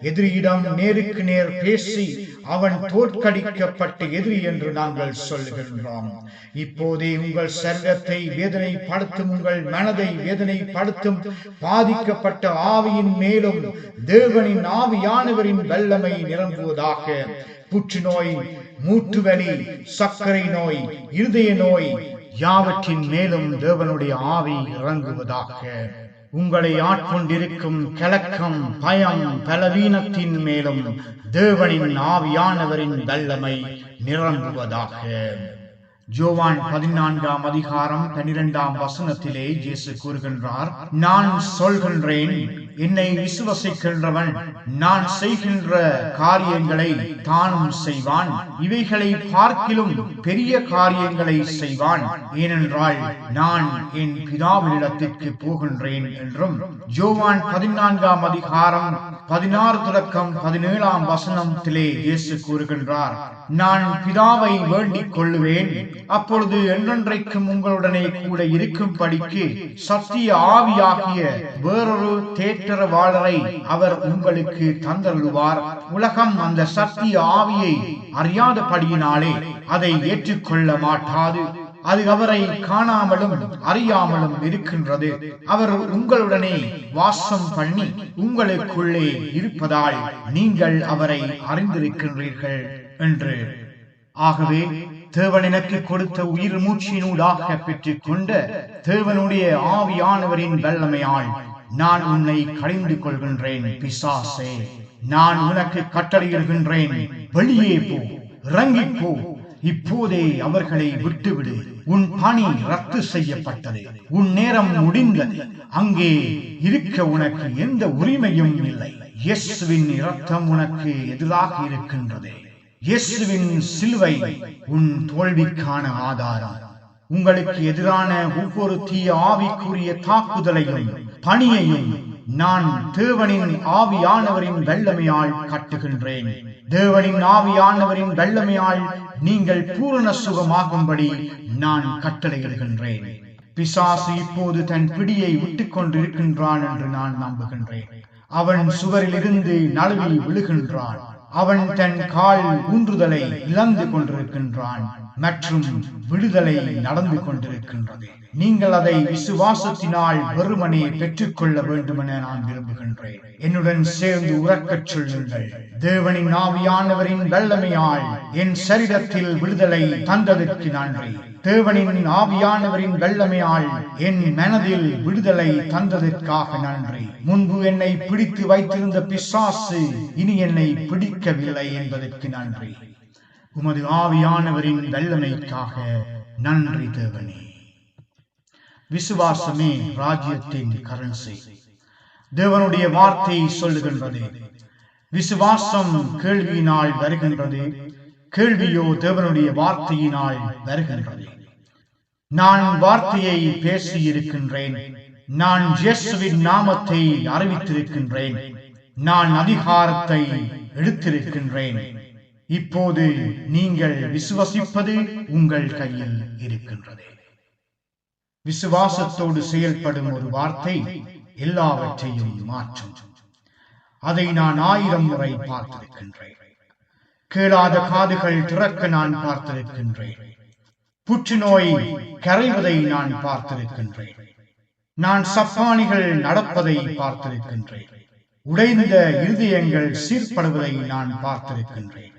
எதிரியிடம் நேருக்கு நேர் பேசி அவன் தோற்கடிக்கப்பட்ட எதிரி என்று நாங்கள் சொல்லுகின்றோம். இப்போதே உங்கள் சரீரத்தை வேதனைப்படுத்தும், உங்கள் மனதை வேதனைப்படுத்தும் பாதிக்கப்பட்ட ஆவியின் மேலும் தேவனின் ஆவியானவரின் வல்லமை நிரம்புவதாக. புற்றுநோய், மூட்டுவலி, சர்க்கரை நோய், இருதய நோய் யாவற்றின் மேலும் தேவனுடைய ஆவி இறங்குவதாக. உங்களை ஆட்கொண்டிருக்கும் கலக்கம், பயம், பலவீனத்தின் மேலும் தேவனின் ஆவியானவரின் வல்லமை நிரம்புவதாக. யோவான் 14ஆம் அதிகாரம் 12ஆம் வசனத்திலே இயேசு கூறுகின்றார், நான் சொல்கின்றேன், என்னை விசுவசிக்கின்றவன் நான் செய்கின்ற காரியங்களை தானும் செய்வான், இவைகளை பார்க்கிலும் பெரிய காரியங்களை செய்வான், ஏனென்றால் நான் என் பிதாவினிடத்திற்கு போகின்றேன் என்றும் யோவான் 14ஆம் அதிகாரம் 16 தொடக்கம் 17ஆம் வசனத்திலே இயேசு கூறுகின்றார், நான் பிதாவை வேண்டிக் கொள்ளுவேன், அப்பொழுது என்றென்றைக்கும் உங்களுடனே கூட இருக்கும்படிக்கு சத்திய ஆவியாகிய வேறொரு தேற்றரவாளரை அவர் உங்களுக்கு தந்தருளுவார். உலகம் அந்த சத்திய ஆவியை அறியாதபடியினாலே அதை ஏற்றுக்கொள்ள மாட்டாது. அது அவரை காணாமலும் அறியாமலும் இருக்கின்றது. அவர் உங்களுடனே வாசம் பண்ணி உங்களுக்குள்ளே இருப்பதால் நீங்கள் அவரை அறிந்திருக்கின்றீர்கள் என்று. ஆகவே தேவன் எனக்கு கொடுத்த உயிர் மூச்சினூடாக பெற்றுக் கொண்ட தேவனுடைய ஆவியானவரின் வல்லமையால் நான் உன்னை கடிந்து கொள்கின்றேன். பிசாசே, நான் உனக்கு கட்டளையிடுகின்றேன், வெளியே போ, இறங்கிப் போ, இப்போதே அவர்களை விட்டுவிடு. உன் பணி ரத்து செய்யப்பட்டது, உன் நேரம் முடிந்தது, அங்கே இருக்க உனக்கு எந்த உரிமையும் இல்லை. இயேசுவின் இரத்தம் உனக்கு எதிராக இருக்கின்றது. இயேசுவின் சிலுவை உன் தோல்விக்கான ஆதாரம். உங்களுக்கு எதிரான ஒவ்வொரு தீய ஆவிக்குரிய தாக்குதலையும் பணியையும் நான் தேவனின் ஆவியானவரின் வல்லமையால் கட்டுகின்றேன். தேவனின் ஆவியானவரின் வல்லமையால் நீங்கள் பூரண சுகமாகும்படி நான் கட்டளையிடுகின்றேன். பிசாசு இப்போது தன் பிடியை விட்டுக் கொண்டிருக்கின்றான் என்று நான் நம்புகின்றேன். அவன் சுவரில் இருந்து நழுவி விழுகின்றான். அவன் தன் கால் ஊன்றுதலை இழந்து கொண்டிருக்கின்றான் மற்றும் விடுதலை நடந்து கொண்டிருக்கின்றது. நீங்கள் அதை விசுவாசத்தினால் வெறுமனே பெற்றுக்கொள்ள வேண்டும் என நான் விரும்புகின்றேன். என்னுடன் சேர்ந்து உறக்கச் சொல்லுங்கள், தேவனின் ஆவியானவரின் வல்லமையால் என் சரீரத்தில் விடுதலை தந்ததற்கு நன்றி. தேவனின் ஆவியானவரின் வல்லமையால் என் மனதில் விடுதலை தந்ததற்காக நன்றி. முன்பு என்னை பிடித்து வைத்திருந்த பிசாசு இனி என்னை பிடிக்கவில்லை என்பதற்கு நன்றி. உமது ஆவியானவரின் வல்லமைக்காக நன்றி தேவனே. விசுவாசமே ராஜ்யத்தின் கரன்சி. தேவனுடைய வார்த்தை சொல்லுகின்றது, விசுவாசம் கேள்வியினால் வருகின்றது, கேள்வியோ தேவனுடைய வார்த்தையினால் வருகின்றது. நான் வார்த்தையை பேசி இருக்கின்றேன், நான் இயேசுவின் நாமத்தை அறிவித்திருக்கின்றேன், நான் அதிகாரத்தை எடுத்திருக்கின்றேன். இப்போது நீங்கள் விசுவசிப்பது உங்கள் கையில் இருக்கின்றது. விசுவாசத்தோடு செயல்படும் ஒரு வார்த்தை எல்லாவற்றையும் மாற்றும். அதை நான் 1000 முறை பார்த்திருக்கின்றேன். கேளாத காதுகள் திறக்க நான் பார்த்திருக்கின்றேன். புற்றுநோய் கரைவதை நான் பார்த்திருக்கின்றேன். நான் சப்பானிகள் நடப்பதை பார்த்திருக்கின்றேன். உடைந்த இருதயங்கள் சீர்படுவதை நான் பார்த்திருக்கின்றேன்.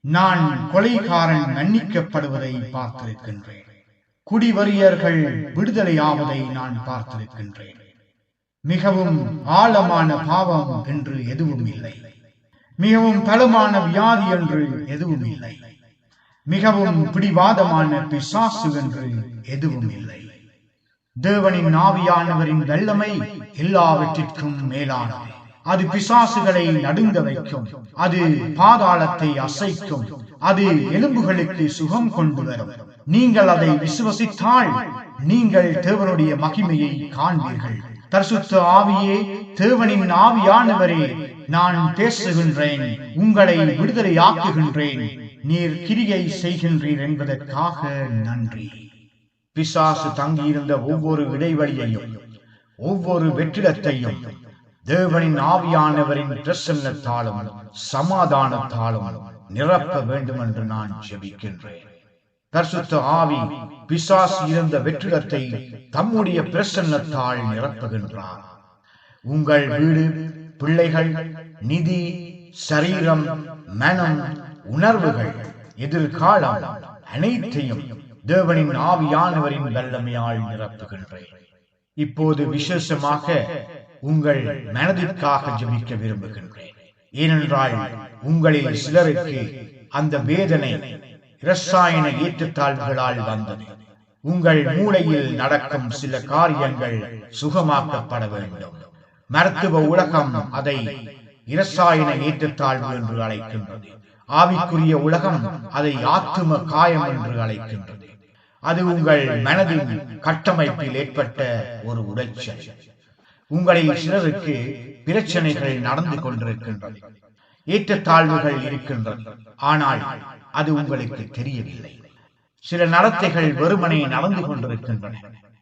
நான் கொலைகாரன் மன்னிக்கப்படுவதை பார்த்திருக்கின்றேன். குடிவரியர்கள் விடுதலையாவதை நான் பார்த்திருக்கின்றேன். மிகவும் ஆழமான பாவம் என்று எதுவும் இல்லை. மிகவும் பலமான வியாதி என்று எதுவும் இல்லை. மிகவும் பிடிவாதமான பிசாசு என்று எதுவும் இல்லை. தேவனின் ஆவியானவரின் வல்லமை எல்லாவற்றிற்கும் மேலானது. அது பிசாசுகளை நடுங்க வைக்கும், அது பாதாளத்தை அசைக்கும், அது எலும்புகளுக்கு சுகம் கொண்டு வரும். நீங்கள் அதை விசுவசித்தால் நீங்கள் தேவனுடைய மகிமையை காண்பீர்கள். பரிசுத்த ஆவியே, தேவனின் ஆவியானவரே, நான் பேசுகின்றேன், உங்களை விடுதலையாக்குகின்றேன், நீர் கிரியை செய்கின்றீர் என்பதற்காக நன்றி. பிசாசு தங்கியிருந்த ஒவ்வொரு இடைவெளியையும் ஒவ்வொரு வெற்றிடத்தையும் தேவனின் ஆவியானவரின் பிரசன்னத்தாலும் சமாதானத்தாலும் நிரப்ப வேண்டும் என்று நான் ஜெபிக்கின்றேன். பரிசுத்த ஆவி பிசாசு இருந்த வெற்றிடத்தை தம்முடைய பிரசன்னத்தால் நிரப்புகின்றார். உங்கள் வீடு, பிள்ளைகள், நிதி, சரீரம், மனம், உணர்வுகள், எதிர்காலம் அனைத்தையும் தேவனின் ஆவியானவரின் வல்லமையால் நிரப்புகின்றேன். இப்போது விசேஷமாக உங்கள் மனதிற்காக ஜெபிக்க விரும்புகின்றேன். ஏனென்றால் உங்களில் சிலருக்கு அந்த வேதனை இரசாயன ஏற்றத்தாழ்வுகளால் வந்தது. உங்கள் மூளையில் நடக்கும் சில காரியங்கள் சுகமாக்கப்பட வேண்டும். மருத்துவ உலகம் அதை இரசாயன ஏற்றத்தாழ்வு என்று அழைக்கின்றது. ஆவிக்குரிய உலகம் அதை ஆத்தும காயம் என்று அழைக்கின்றது. அது உங்கள் மனதின் கட்டமைப்பில் ஏற்பட்ட ஒரு உடைச்சல். உங்களில் சிலருக்கு பிரச்சனைகள் நடந்து கொண்டிருக்கின்றது, ஏற்றத்தாழ்வுகள் இருக்கின்றது, ஆனால் அது உங்களுக்கு தெரியவில்லை. சில நடத்தைகள் வெறுமனே நடந்து கொண்டிருக்கின்றன.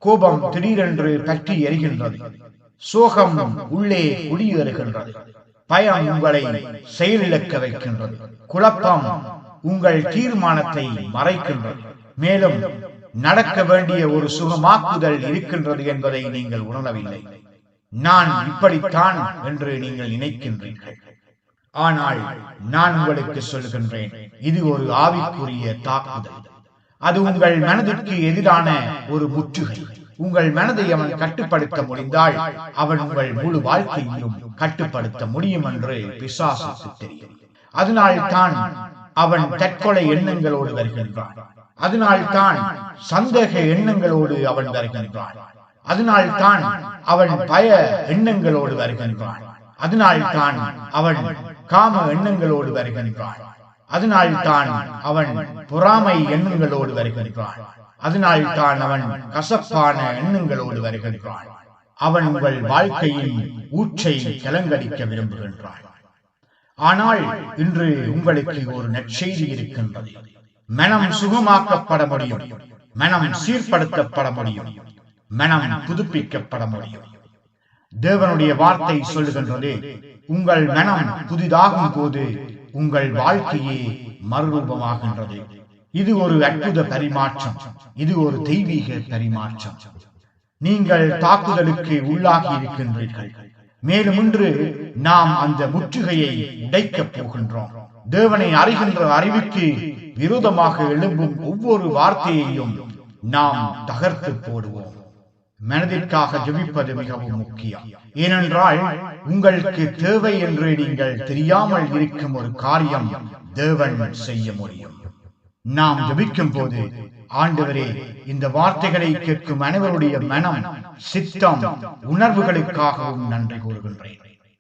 கோபம் திடீரென்று பற்றி எரிகின்றது, சோகம் உள்ளே குடியேறுகின்றது, பயம் உங்களை செயலிழக்க வைக்கின்றது, குழப்பம் உங்கள் தீர்மானத்தை மறைக்கின்றது. மேலும் நடக்க வேண்டிய ஒரு சுகமாக்குதல் இருக்கின்றது என்பதை நீங்கள் உணரவில்லை. நான் இப்படித்தான் என்று நீங்கள் நினைக்கின்றீர்கள். ஆனால் நான் உங்களுக்கு சொல்கின்றேன், இது ஒரு ஆவிக்குரிய தாக்குதல். அது உங்கள் மனதிற்கு எதிரான ஒரு முற்றுகை. உங்கள் மனதை அவன் கட்டுப்படுத்த முடிந்தால் அவன் உங்கள் முழு வாழ்க்கையிலும் கட்டுப்படுத்த முடியும் என்று பிசாசுக்கு தெரியும். அதனால் தான் அவன் தற்கொலை எண்ணங்களோடு வருகின்றான். அதனால் தான் சந்தேக எண்ணங்களோடு அவன் வருகின்றான். அதனால் தான் அவன் பய எண்ணங்களோடு வருகின்றான். அதனால் தான் அவன் காம எண்ணங்களோடு வருகின்றான். அதனால் தான் அவன் பொறாமை எண்ணங்களோடு வருகின்றான். அதனால் தான் அவன் கசப்பான எண்ணங்களோடு வருகின்றான். அவன் உங்கள் வாழ்க்கையின் ஊற்றை கலங்கடிக்க விரும்புகின்றான். ஆனால் இன்று உங்களுக்கு ஒரு நற்செய்தி இருக்கின்றது. மனம் சுகமாக்கப்பட முடியும், மனம் சீர்படுத்தப்பட முடியும், மனம் புதுப்பிக்கப்பட முடியும். தேவனுடைய வார்த்தை சொல்லுகின்றது, உங்கள் மனம் புதிதாகும் போது உங்கள் வாழ்க்கையே மறுரூபமாகின்றது. இது ஒரு அற்புத பரிமாற்றம், இது ஒரு தெய்வீக பரிமாற்றம். நீங்கள் தாக்குதலுக்கு உள்ளாகி இருக்கின்றீர்கள். மேலும் இன்று நாம் அந்த முற்றுகையை உடைக்கப் போகின்றோம். தேவனை அறிகின்ற அறிவுக்கு விரோதமாக எழும்பும் ஒவ்வொரு வார்த்தையையும் நாம் தகர்த்து போடுவோம். மனதிற்காக ஜெபிப்பது மிகவும் முக்கியம். ஏனென்றால் உங்களுக்கு தேவை என்று நீங்கள் தெரியாமல் இருக்கும் ஒரு காரியம் தேவன் செய்ய முடியும். நாம் ஜெபிக்கும் போது, ஆண்டவரே, இந்த வார்த்தைகளை கேட்கும் அனைவருடைய மனம், சித்தம், உணர்வுகளுக்காகவும் நன்றி கூறுகின்றேன்.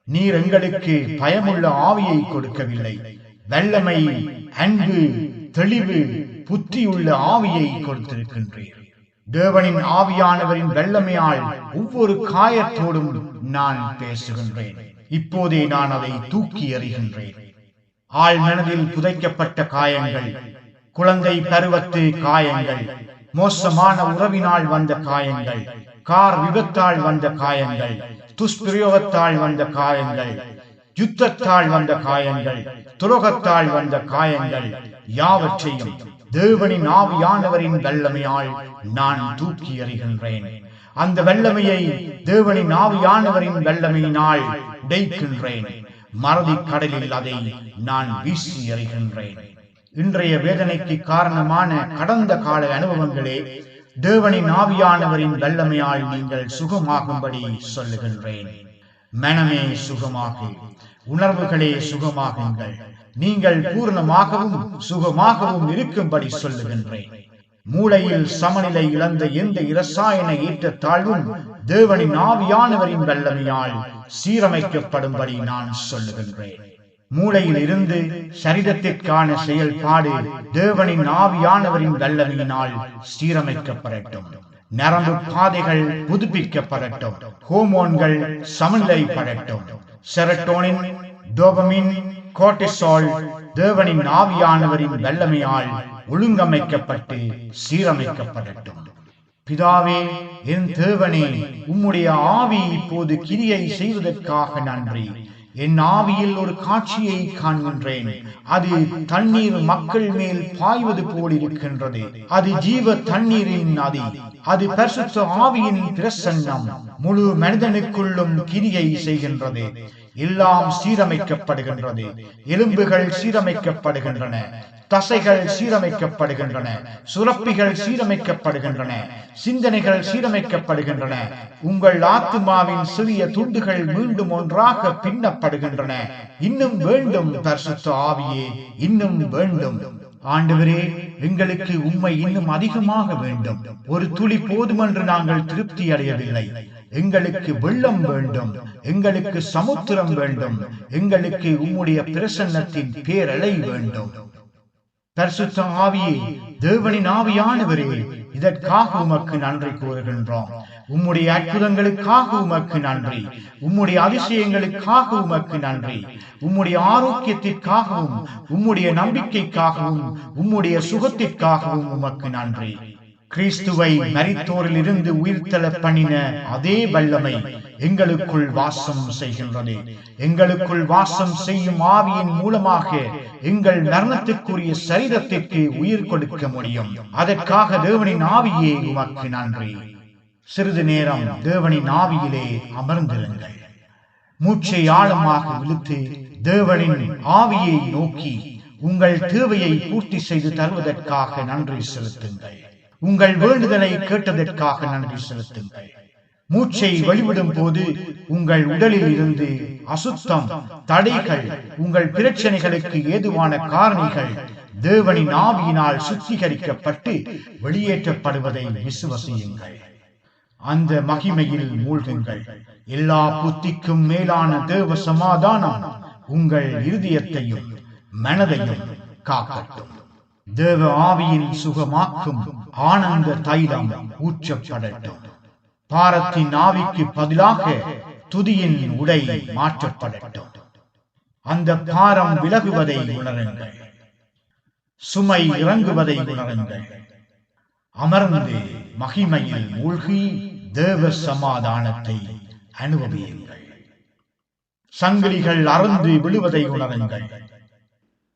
நீர் எங்களுக்கு பயமுள்ள ஆவியை கொடுக்கவில்லை, வல்லமை, அன்பு, தெளிவு, புத்தியுள்ள ஆவியை கொடுத்திருக்கின்றீர். தேவனின் ஆவியானவரின் வல்லமையால் ஒவ்வொரு காயத்தோடும் நான் பேசுகின்றேன். இப்போதே நான் அதை தூக்கி எறிகின்றேன். ஆள் மனதில் புதைக்கப்பட்ட காயங்கள், குழந்தை பருவத்து காயங்கள், மோசமான உறவினால் வந்த காயங்கள், கார் விபத்தால் வந்த காயங்கள், துஷ்பிரயோகத்தால் வந்த காயங்கள், யுத்தத்தால் வந்த காயங்கள், துரோகத்தால் வந்த காயங்கள் யாவற்றையும் தேவனின் ஆவியானவரின் வல்லமையால் நான் தூக்கி எறிகின்றேன். அந்த வல்லமையை தேவனின் ஆவியானவரின் வல்லமையினால் உடைக்கின்றேன். மறதி கடலில் அதை நான் வீசி எறிகின்றேன். இன்றைய வேதனைக்கு காரணமான கடந்த கால அனுபவங்களே தேவனின் ஆவியானவரின் வல்லமையால் நீங்கள் சுகமாகும்படி சொல்லுகின்றேன். மனமே சுகமாகு, உணர்வுகளே சுகமாகுங்கள். நீங்கள் பூர்ணமாகவும் சுகமாகவும் இருக்கும்படி சொல்லுகின்றேன். மூளையில் சமநிலை இழந்த எந்த இரசாயன ஏற்றத்தாழ்வும் தேவனின் ஆவியானவரின் வல்லமையால் சீரமைக்கப்படும்படி நான் சொல்லுகின்றேன். மூளையில் இருந்து சரீரத்திற்கான செயல்பாடு தேவனின் ஆவியானவரின் வல்லமையினால் சீரமைக்கப்படட்டும். நரம்பு பாதைகள் புதுப்பிக்கப்படட்டும். ஹோமோன்கள் சமநிலைப்படட்டும். செரட்டோனின், டோபமின், கோர்டிசால் தேவனின் ஆவியானவரின் வல்லமையால் ஒழுங்கமைக்கப்பட்டு சீரமைக்கப்படட்டும். பிதாவே, என் தேவனே, உம்முடைய ஆவி இப்போது கிரியை செய்வதற்காக நன்றி. என் ஆவியில் ஒரு காட்சியை காண்கின்றேன். அது தண்ணீர் மக்கள் மேல் பாய்வது போல் இருக்கின்றது. அது ஜீவ தண்ணீரின் நதி. அது பரிசுத்த ஆவியின் பிரசன்னம் முழு மனிதனுக்குள்ளும் கிரியை செய்கின்றது. எல்லாம் சீரமைக்கப்படுகின்றது. எலும்புகள் சீரமைக்கப்படுகின்றன, தசைகள் சீரமைக்கப்படுகின்றன, சுரப்பிகள் சீரமைக்கப்படுகின்றன, சிந்தனைகள் சீரமைக்கப்படுகின்றன. உங்கள் ஆத்துமாவின் சிறிய துண்டுகள் மீண்டும் ஒன்றாக பின்னப்படுகின்றன. இன்னும் வேண்டும் பரிசுத்த ஆவியே, இன்னும் வேண்டும். ஆண்டவரே, எங்களுக்கு உம்மை இன்னும் அதிகமாக வேண்டும். ஒரு துளி போதுமென்று நாங்கள் திருப்தி அடையவில்லை. எங்களுக்கு வெள்ளம் வேண்டும், எங்களுக்கு சமுத்திரம் வேண்டும், எங்களுக்கு உம்முடைய பிரசன்னத்தின் பேரலை வேண்டும். பரிசுத்த ஆவியே, தேவனின் ஆவியானவரே, இதற்காக உமக்கு நன்றி கூறுகின்றோம். உம்முடைய அற்புதங்களுக்காக உமக்கு நன்றி, உம்முடைய அதிசயங்களுக்காக உமக்கு நன்றி, உம்முடைய ஆரோக்கியத்திற்காகவும் உம்முடைய நம்பிக்கைக்காகவும் உம்முடைய சுகத்திற்காகவும் உமக்கு நன்றி. கிறிஸ்துவை மரித்தோரில் இருந்து உயிர்த்தெழ பண்ணின அதே வல்லமை எங்களுக்குள் வாசம் செய்கின்றது. எங்களுக்குள் வாசம் செய்யும் ஆவியின் மூலமாக எங்கள் மரணத்திற்குரிய சரீரத்திற்கு உயிர் கொடுக்க முடியும். அதற்காக தேவனின் ஆவியே உமக்கு நன்றி. சிறிது நேரம் தேவனின் ஆவியிலே அமர்ந்திருங்கள். மூச்சை ஆழமாக இழுத்து தேவனின் ஆவியை நோக்கி உங்கள் தேவையை பூர்த்தி செய்து தருவதற்காக நன்றி செலுத்துங்கள். உங்கள் வேண்டுதலை கேட்டதற்காக நன்றி செலுத்துங்கள். மூச்சை வெளிவிடும் போது உங்கள் உடலில் இருந்து அசுத்தம், தடைகள், உங்கள் பிரச்சனைகளுக்கு ஏதுவான காரணிகள் தேவனின் ஆவியினால் சுத்திகரிக்கப்பட்டு வெளியேற்றப்படுவதை விசுவசியுங்கள். அந்த மகிமையில் மூழ்குங்கள். எல்லா புத்திக்கும் மேலான தேவ சமாதானம் உங்கள் இருதயத்தையும் மனதையும் காக்கட்டும். தேவ ஆவியின் சுகமாக்கும் ஆனந்த தைலம் ஊற்றப்படட்டும். பாரத்தின் ஆவிக்கு பதிலாக துதியின் உடை மாற்றப்படட்டும். அந்த பாரம் விலகுவதை உணருங்கள். சுமை இறங்குவதை உணருங்கள். அமர்ந்து மகிமையில் மூழ்கி தேவ சமாதானத்தை அனுபவியுங்கள். சங்கிலிகள் அறந்து விழுவதை உணருங்கள்.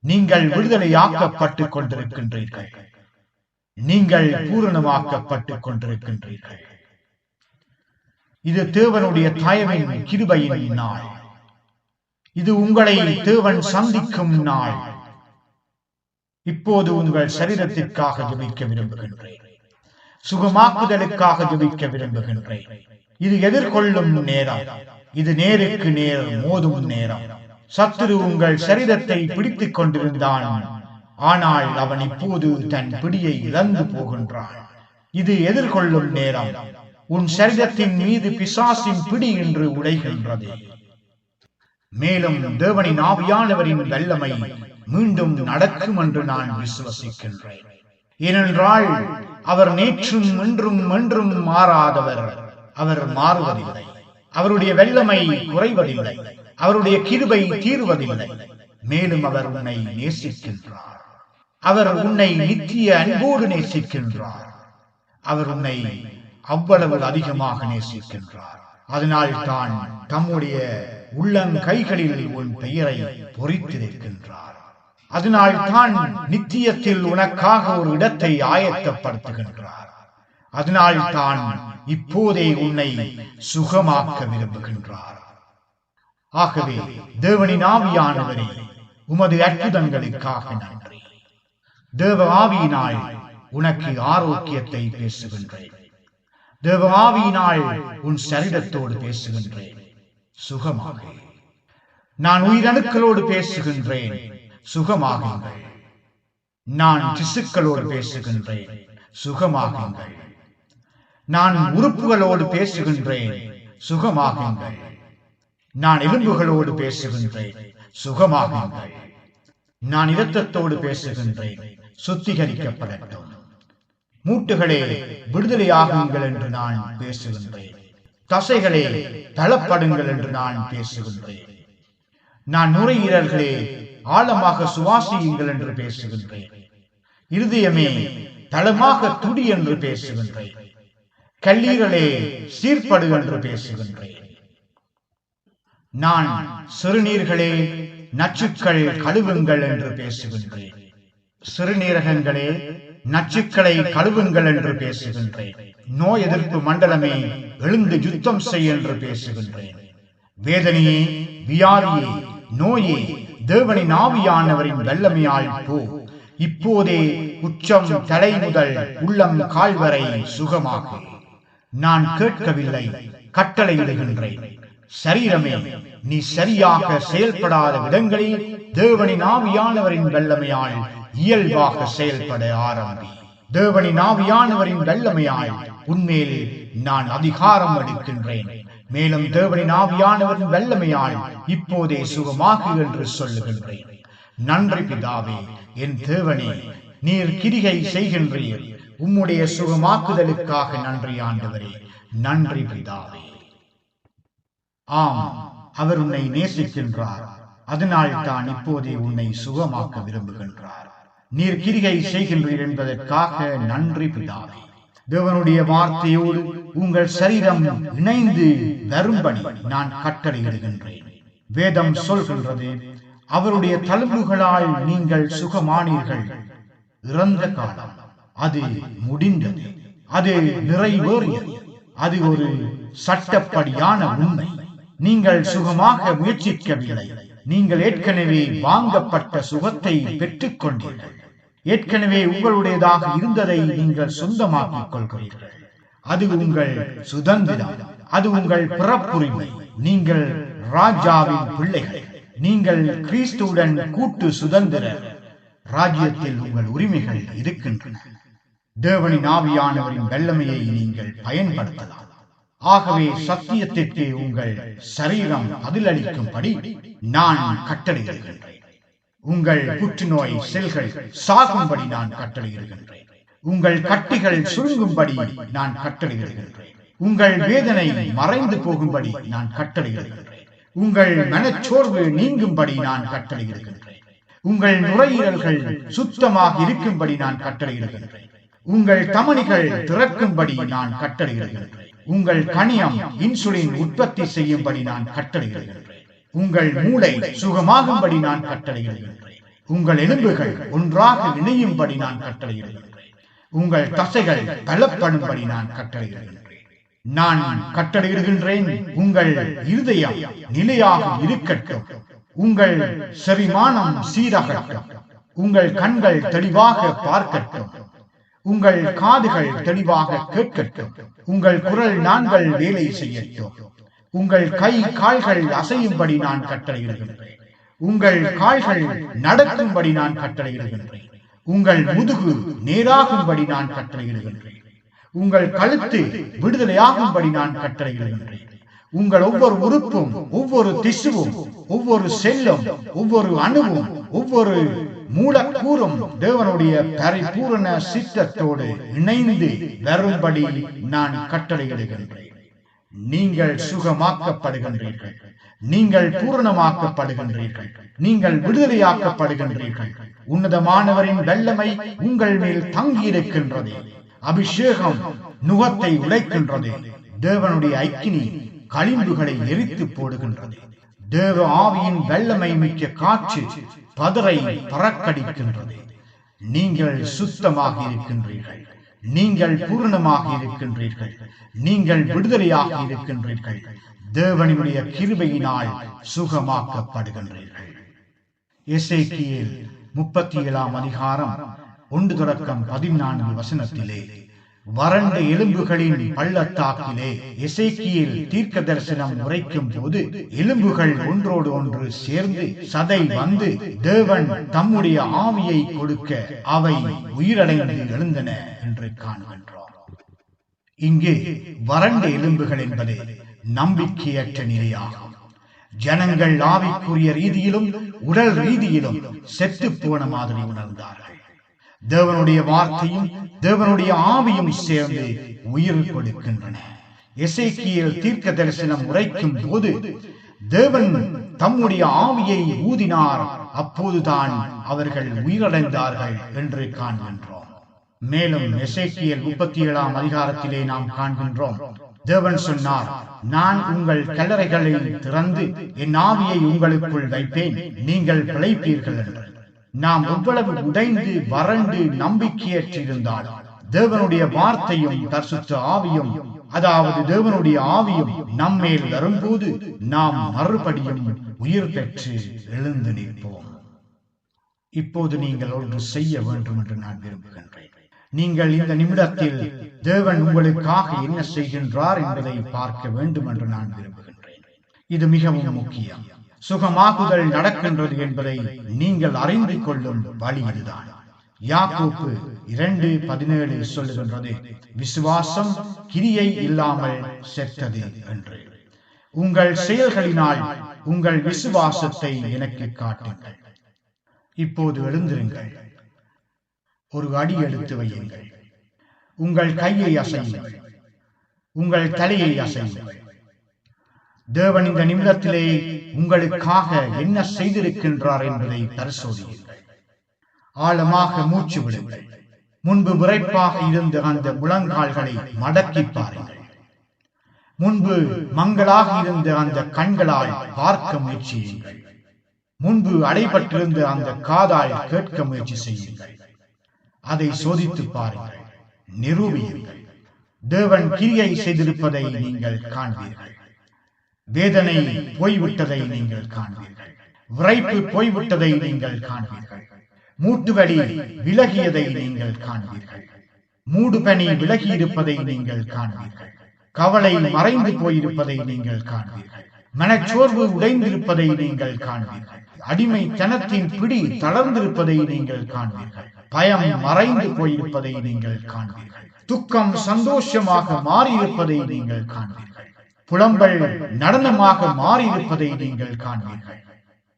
நீங்கள் விடுதலையாக்கப்பட்டுக் கொண்டிருக்கின்றீர்கள். நீங்கள் பூரணமாக்கப்பட்டுக் கொண்டிருக்கின்றீர்கள். இது தேவனுடைய தயவின் கிருபையின் நாள். இது உங்களை தேவன் சந்திக்கும் நாள். இப்போது உங்கள் சரீரத்திற்காக ஜெபிக்க விரும்புகின்றேன். சுகமாக்குதலுக்காக ஜெபிக்க விரும்புகின்றேன். இது எதிர்கொள்ளும் நேரம். இது நேருக்கு நேர் மோதும் நேரம். சத்துரு உங்கள் சரீரத்தை பிடித்துக் கொண்டிருந்தான். ஆனால் அவன் இப்போது தன் பிடியை இழந்து போகின்றான். இது எதிர்கொள்ளும் நேரம். உன் சரீரத்தின் மீது பிசாசின் பிடி என்று உடைகின்றது. மேலும் தேவனின் ஆவியானவரின் வல்லமை மீண்டும் நடக்கும் என்று நான் விசுவசிக்கின்றேன். ஏனென்றால் அவர் நேற்றும் இன்றும் என்றும் மாறாதவர். அவர் மாறுவதில்லை. அவருடைய வல்லமை குறைவதில்லை. அவருடைய கிருபை தீர்வதில்லை. மேலும் அவர் உன்னை நேசிக்கின்றார். அவர் உன்னை நித்திய அன்போடு நேசிக்கின்றார். அவர் உன்னை அவ்வளவு அதிகமாக நேசிக்கின்றார். அதனால் தான் தம்முடைய உள்ளங்கைகளில் உன் பெயரை பொறித்திருக்கின்றார். அதனால் தான் நித்தியத்தில் உனக்காக ஒரு இடத்தை ஆயத்தப்படுத்துகின்றார். அதனால் தான் இப்போதே உன்னை சுகமாக்க விரும்புகின்றார். ஆகவே தேவனின் ஆவியானவரே, உமது அற்புதங்களுக்காக நன்றி. தேவ ஆவியினால் உனக்கு ஆரோக்கியத்தை பேசுகின்றேன். தேவ ஆவியினால் உன் சரீரத்தோடு பேசுகின்றேன். சுகமாக. நான் உயிரணுக்களோடு பேசுகின்றேன். சுகமாகுங்கள். நான் திசுக்களோடு பேசுகின்றேன். சுகமாகுங்கள். நான் உறுப்புகளோடு பேசுகின்றேன். சுகமாகுங்கள். நான் எலும்புகளோடு பேசுகின்றேன். சுகமாகுங்கள். நான் இரத்தத்தோடு பேசுகின்றேன். சுத்திகரிக்கப்படட்டும். மூட்டுகளே விடுதலையாகுங்கள் என்று நான் பேசுகின்றேன். தசைகளே தளப்படுங்கள் என்று நான் பேசுகின்றேன். நான் நுரையீரல்களே ஆழமாக சுவாசியுங்கள் என்று பேசுகின்றேன். இருதயமே தளமாக துடி என்று பேசுகின்றேன். கல்லீரலே சீர்படு என்று பேசுகின்றேன். நான் சிறுநீர்களே நச்சுக்கள் கழுவுங்கள் என்று பேசுகின்றேன். சிறுநீரகங்களே நச்சுக்களை கழுவுங்கள் என்று பேசுகின்றேன். நோய் எதிர்ப்பு மண்டலமே எழுந்து யுத்தம் செய் என்று பேசுகின்றேன். வேதனையே, வியாதியே, நோயே, தேவனின் ஆவியானவரின் வல்லமையால் போ. இப்போதே உச்சம் தலை முதல் உள்ளம் கால் வரை சுகமாகு. நான் கேட்கவில்லை, கட்டளையிடுகின்றேன். சரீரமே, நீ சரியாக செயல்படாத இடங்களில் தேவனின் ஆவியானவரின் வல்லமையால் இயல்பாக செயல்பட ஆரம்பி. தேவனின் ஆவியானவரின் வல்லமையால் உன்மேல் நான் அதிகாரம் எடுக்கின்றேன். மேலும் தேவனின் ஆவியானவரின் வல்லமையால் இப்போதே சுகமாகு என்று சொல்லுகின்றேன். நன்றி பிதாவே, என் தேவனே, நீர் கிரிகை செய்கின்றீர். உம்முடைய சுகமாக்குதலுக்காக நன்றி ஆண்டவரே. நன்றி பிதாவே. ஆம், அவர் உன்னை நேசிக்கின்றார். அதனால் தான் இப்போதே உன்னை சுகமாக்க விரும்புகின்றார். நீர் கிரிகை செய்கின்றீர் என்பதற்காக நன்றி பிதாவே. தேவனுடைய வார்த்தையோடு உங்கள் சரீரம் இணைந்து வரும்படி நான் கட்டளையிடுகின்றேன். வேதம் சொல்கின்றது, அவருடைய தழும்புகளால் நீங்கள் சுகமானீர்கள். இறந்த காலம் அது முடிந்தது, அது நிறைவேறியது. அது ஒரு சட்டப்படியான உண்மை. நீங்கள் சுகமாக முயற்சிக்கவில்லை. நீங்கள் ஏற்கனவே வாங்கப்பட்ட சுகத்தை பெற்றுக் கொண்டீர்கள். ஏற்கனவே உங்களுடையதாக இருந்ததை நீங்கள் சொந்தமாக்கிக் கொள்கிறீர்கள். அது உங்கள் சுதந்திரம், அது உங்கள் பிறப்புரிமை. நீங்கள் ராஜாவின் பிள்ளைகள். நீங்கள் கிறிஸ்துவுடன் கூட்டு சுதந்திர ராஜ்யத்தில் உங்கள் உரிமைகள் இருக்கின்றன. தேவனின் ஆவியானவரின் வல்லமையை நீங்கள் பயன்படுத்தலாம். ஆகவே சத்தியத்திற்கு உங்கள் சரீரம் பதிலளிக்கும்படி நான் கட்டளையிடுகின்றேன். உங்கள் புற்றுநோய் செல்கள் சாகும்படி நான் கட்டளையிடுகின்றேன். உங்கள் கட்டிகள் சுருங்கும்படி நான் கட்டளையிடுகின்றேன். உங்கள் வேதனை மறைந்து போகும்படி நான் கட்டளையிடுகின்றேன். உங்கள் மனச்சோர்வு நீங்கும்படி நான் கட்டளையிடுகின்றேன். உங்கள் நுரையீரல்கள் சுத்தமாக இருக்கும்படி நான் கட்டளையிடுகின்றேன். உங்கள் தமனிகள் திறக்கும்படி நான் கட்டளையிடுகின்றேன். உங்கள் கணியம் இன்சுலின் உற்பத்தி செய்யும்படி நான் கட்டளையிடுகின்றேன். உங்கள் மூளை சுகமாகும்படி நான் கட்டளையிடுகின்றேன். உங்கள் எலும்புகள் ஒன்றாக இணையும்படி நான் கட்டளையிடுகின்றேன். உங்கள் தசைகள் பலப்படும்படி நான் கட்டளையிடுகின்றேன். நான் கட்டளையிடுகின்றேன், உங்கள் இருதயம் நிலையாக இருக்கட்டும். உங்கள் செரிமானம் சீராகட்டும். உங்கள் கண்கள் தெளிவாக பார்க்கட்டும். உங்கள் காதுகள் தெளிவாக கேட்கட்டும். உங்கள் குரல் நான்கள் வேலை செய்யட்டும். உங்கள் கை கால்கள் அசையும்படி நான் கட்டளையிடுகின்றேன். உங்கள் கால்கள் நடக்கும்படி நான் கட்டளையிடுகின்றேன். உங்கள் முதுகு நேராகும்படி நான் கட்டளையிடுகின்றேன். உங்கள் கழுத்து விடுதலையாகும்படி நான் கட்டளையிடுகின்றேன். உங்கள் ஒவ்வொரு உறுப்பும், ஒவ்வொரு திசுவும், ஒவ்வொரு செல்லும், ஒவ்வொரு அணுவும், ஒவ்வொரு மூலக்கூறும் தேவனுடைய பரிபூரண சித்தத்தோடு இணைந்து வரும்படி நான் கட்டளையிடுகின்றேன். நீங்கள் சுகமாக்கப்படுகின்றீர்கள். நீங்கள் பூரணமாக்கப்படுகின்றீர்கள். நீங்கள் விடுதலையாக்கப்படுகின்றீர்கள். உன்னதமானவரின் வல்லமை உங்கள் மேல் தங்கியிருக்கின்றது. அபிஷேகம் நுகத்தை உடைக்கின்றது. தேவனுடைய அக்கினி களிம்புகளை எரித்து போடுகின்றது. தேவ ஆவியின் வல்லமை மிக்க காற்று பதரை பறக்கடிக்கின்றது. நீங்கள் சுத்தமாக இருக்கின்றீர்கள். நீங்கள் பூரணமாக இருக்கின்றீர்கள். நீங்கள் விடுதலையாக இருக்கின்றீர்கள். தேவனுடைய கிருபையினால் சுகமாக்கப்படுகின்றீர்கள். எசேக்கியேல் 37 அதிகாரம் 1-14 வசனத்திலே, வறண்ட எலும்புகளின் பள்ளத்தாக்கிலே எசேக்கியேல் தீர்க்க தரிசனம் உரைக்கும் போது, எலும்புகள் ஒன்றோடு ஒன்று சேர்ந்து சதை வந்து தேவன் தம்முடைய ஆவியை கொடுக்க அவை உயிரடைந்து எழுந்தன என்று காண்கின்றோம். இங்கே வறண்ட எலும்புகள் என்பது நம்பிக்கையற்ற நிலையாகும். ஜனங்கள் ஆவிக்குரிய ரீதியிலும் உடல் ரீதியிலும் செத்து போன மாதிரி உணர்ந்தார்கள். தேவனுடைய வார்த்தையும் தேவனுடைய ஆவியும் சேர்ந்து உயிர் கொடுக்கின்றன. எசேக்கியேல் தீர்க்க தரிசனம் உரைக்கும் போது தேவன் தம்முடைய ஆவியை ஊதினார். அப்போதுதான் அவர்கள் உயிரடைந்தார்கள் என்று காண்கின்றோம். மேலும் எசேக்கியேல் 37 அதிகாரத்திலே நாம் காண்கின்றோம், தேவன் சொன்னார், நான் உங்கள் கல்லறைகளை திறந்து என் ஆவியை உங்களுக்குள் வைப்பேன், நீங்கள் பிழைப்பீர்கள் என்று. நாம் எவ்வளவு உடைந்து வறண்டு நம்பிக்கையற்றிருந்தாலும் தேவனுடைய வார்த்தையும் பரிசுத்த ஆவியும், அதாவது தேவனுடைய ஆவியும் நம்மேல் வரும்போது நாம் மறுபடியும் உயிர் பெற்று எழுந்து நிற்போம். இப்போது நீங்கள் ஒன்று செய்ய வேண்டும் என்று நான் விரும்புகின்றேன். நீங்கள் இந்த நிமிடத்தில் தேவன் உங்களுக்காக என்ன செய்கின்றார் என்பதை பார்க்க வேண்டும் என்று நான் விரும்புகின்றேன். இது மிகவும் முக்கியம். சுகமாகுதல் நடக்கின்றது என்பதை நீங்கள் அறிந்து கொள்ளும் வழி இதுதான். யாக்கோப்பு 2:17 சொல்லுகின்றது, விசுவாசம் கிரியை இல்லாமல் செத்தது என்று. உங்கள் செயல்களினால் உங்கள் விசுவாசத்தை எனக்கு காட்டுங்கள். இப்போது எழுந்திருங்கள், ஒரு அடி எடுத்து வையுங்கள். உங்கள் கையை அசையுங்கள், உங்கள் தலையை அசையுங்கள். தேவன் இந்த நிமிடத்திலே உங்களுக்காக என்ன செய்திருக்கின்றார் என்பதை பரிசோதியுங்கள். ஆழமாக மூச்சு விடுங்கள். முன்பு விரைப்பாக இருந்த அந்த முழங்கால்களை மடக்கி பாருங்கள். முன்பு மங்களாக இருந்த அந்த கண்களால் பார்க்க முயற்சியுங்கள். முன்பு அடைபட்டிருந்த அந்த காதால் கேட்க முயற்சி செய்யுங்கள். அதை சோதித்து பாருங்கள், நிரூபியுங்கள். தேவன் கிரியை செய்திருப்பதை நீங்கள் காண்பீர்கள். வேதனை போய்விட்டதை நீங்கள் காண்பீர்கள். விரைப்பு போய்விட்டதை நீங்கள் காண்பீர்கள். மூட்டுவலி விலகியதை நீங்கள் காண்பீர்கள். மூடுபனி விலகி இருப்பதை நீங்கள் காண்பீர்கள். கவலை மறைந்து போயிருப்பதை நீங்கள் காண்பீர்கள். மனச்சோர்வு உடைந்திருப்பதை நீங்கள் காண்பீர்கள். அடிமைத்தனத்தின் பிடி தளர்ந்திருப்பதை நீங்கள் காண்பீர்கள். பயம் மறைந்து போயிருப்பதை நீங்கள் காண்பீர்கள். துக்கம் சந்தோஷமாக மாறியிருப்பதை நீங்கள் காண்பீர்கள். புலம்பல் நடனமாக மாறியிருப்பதை நீங்கள் காண்பீர்கள்.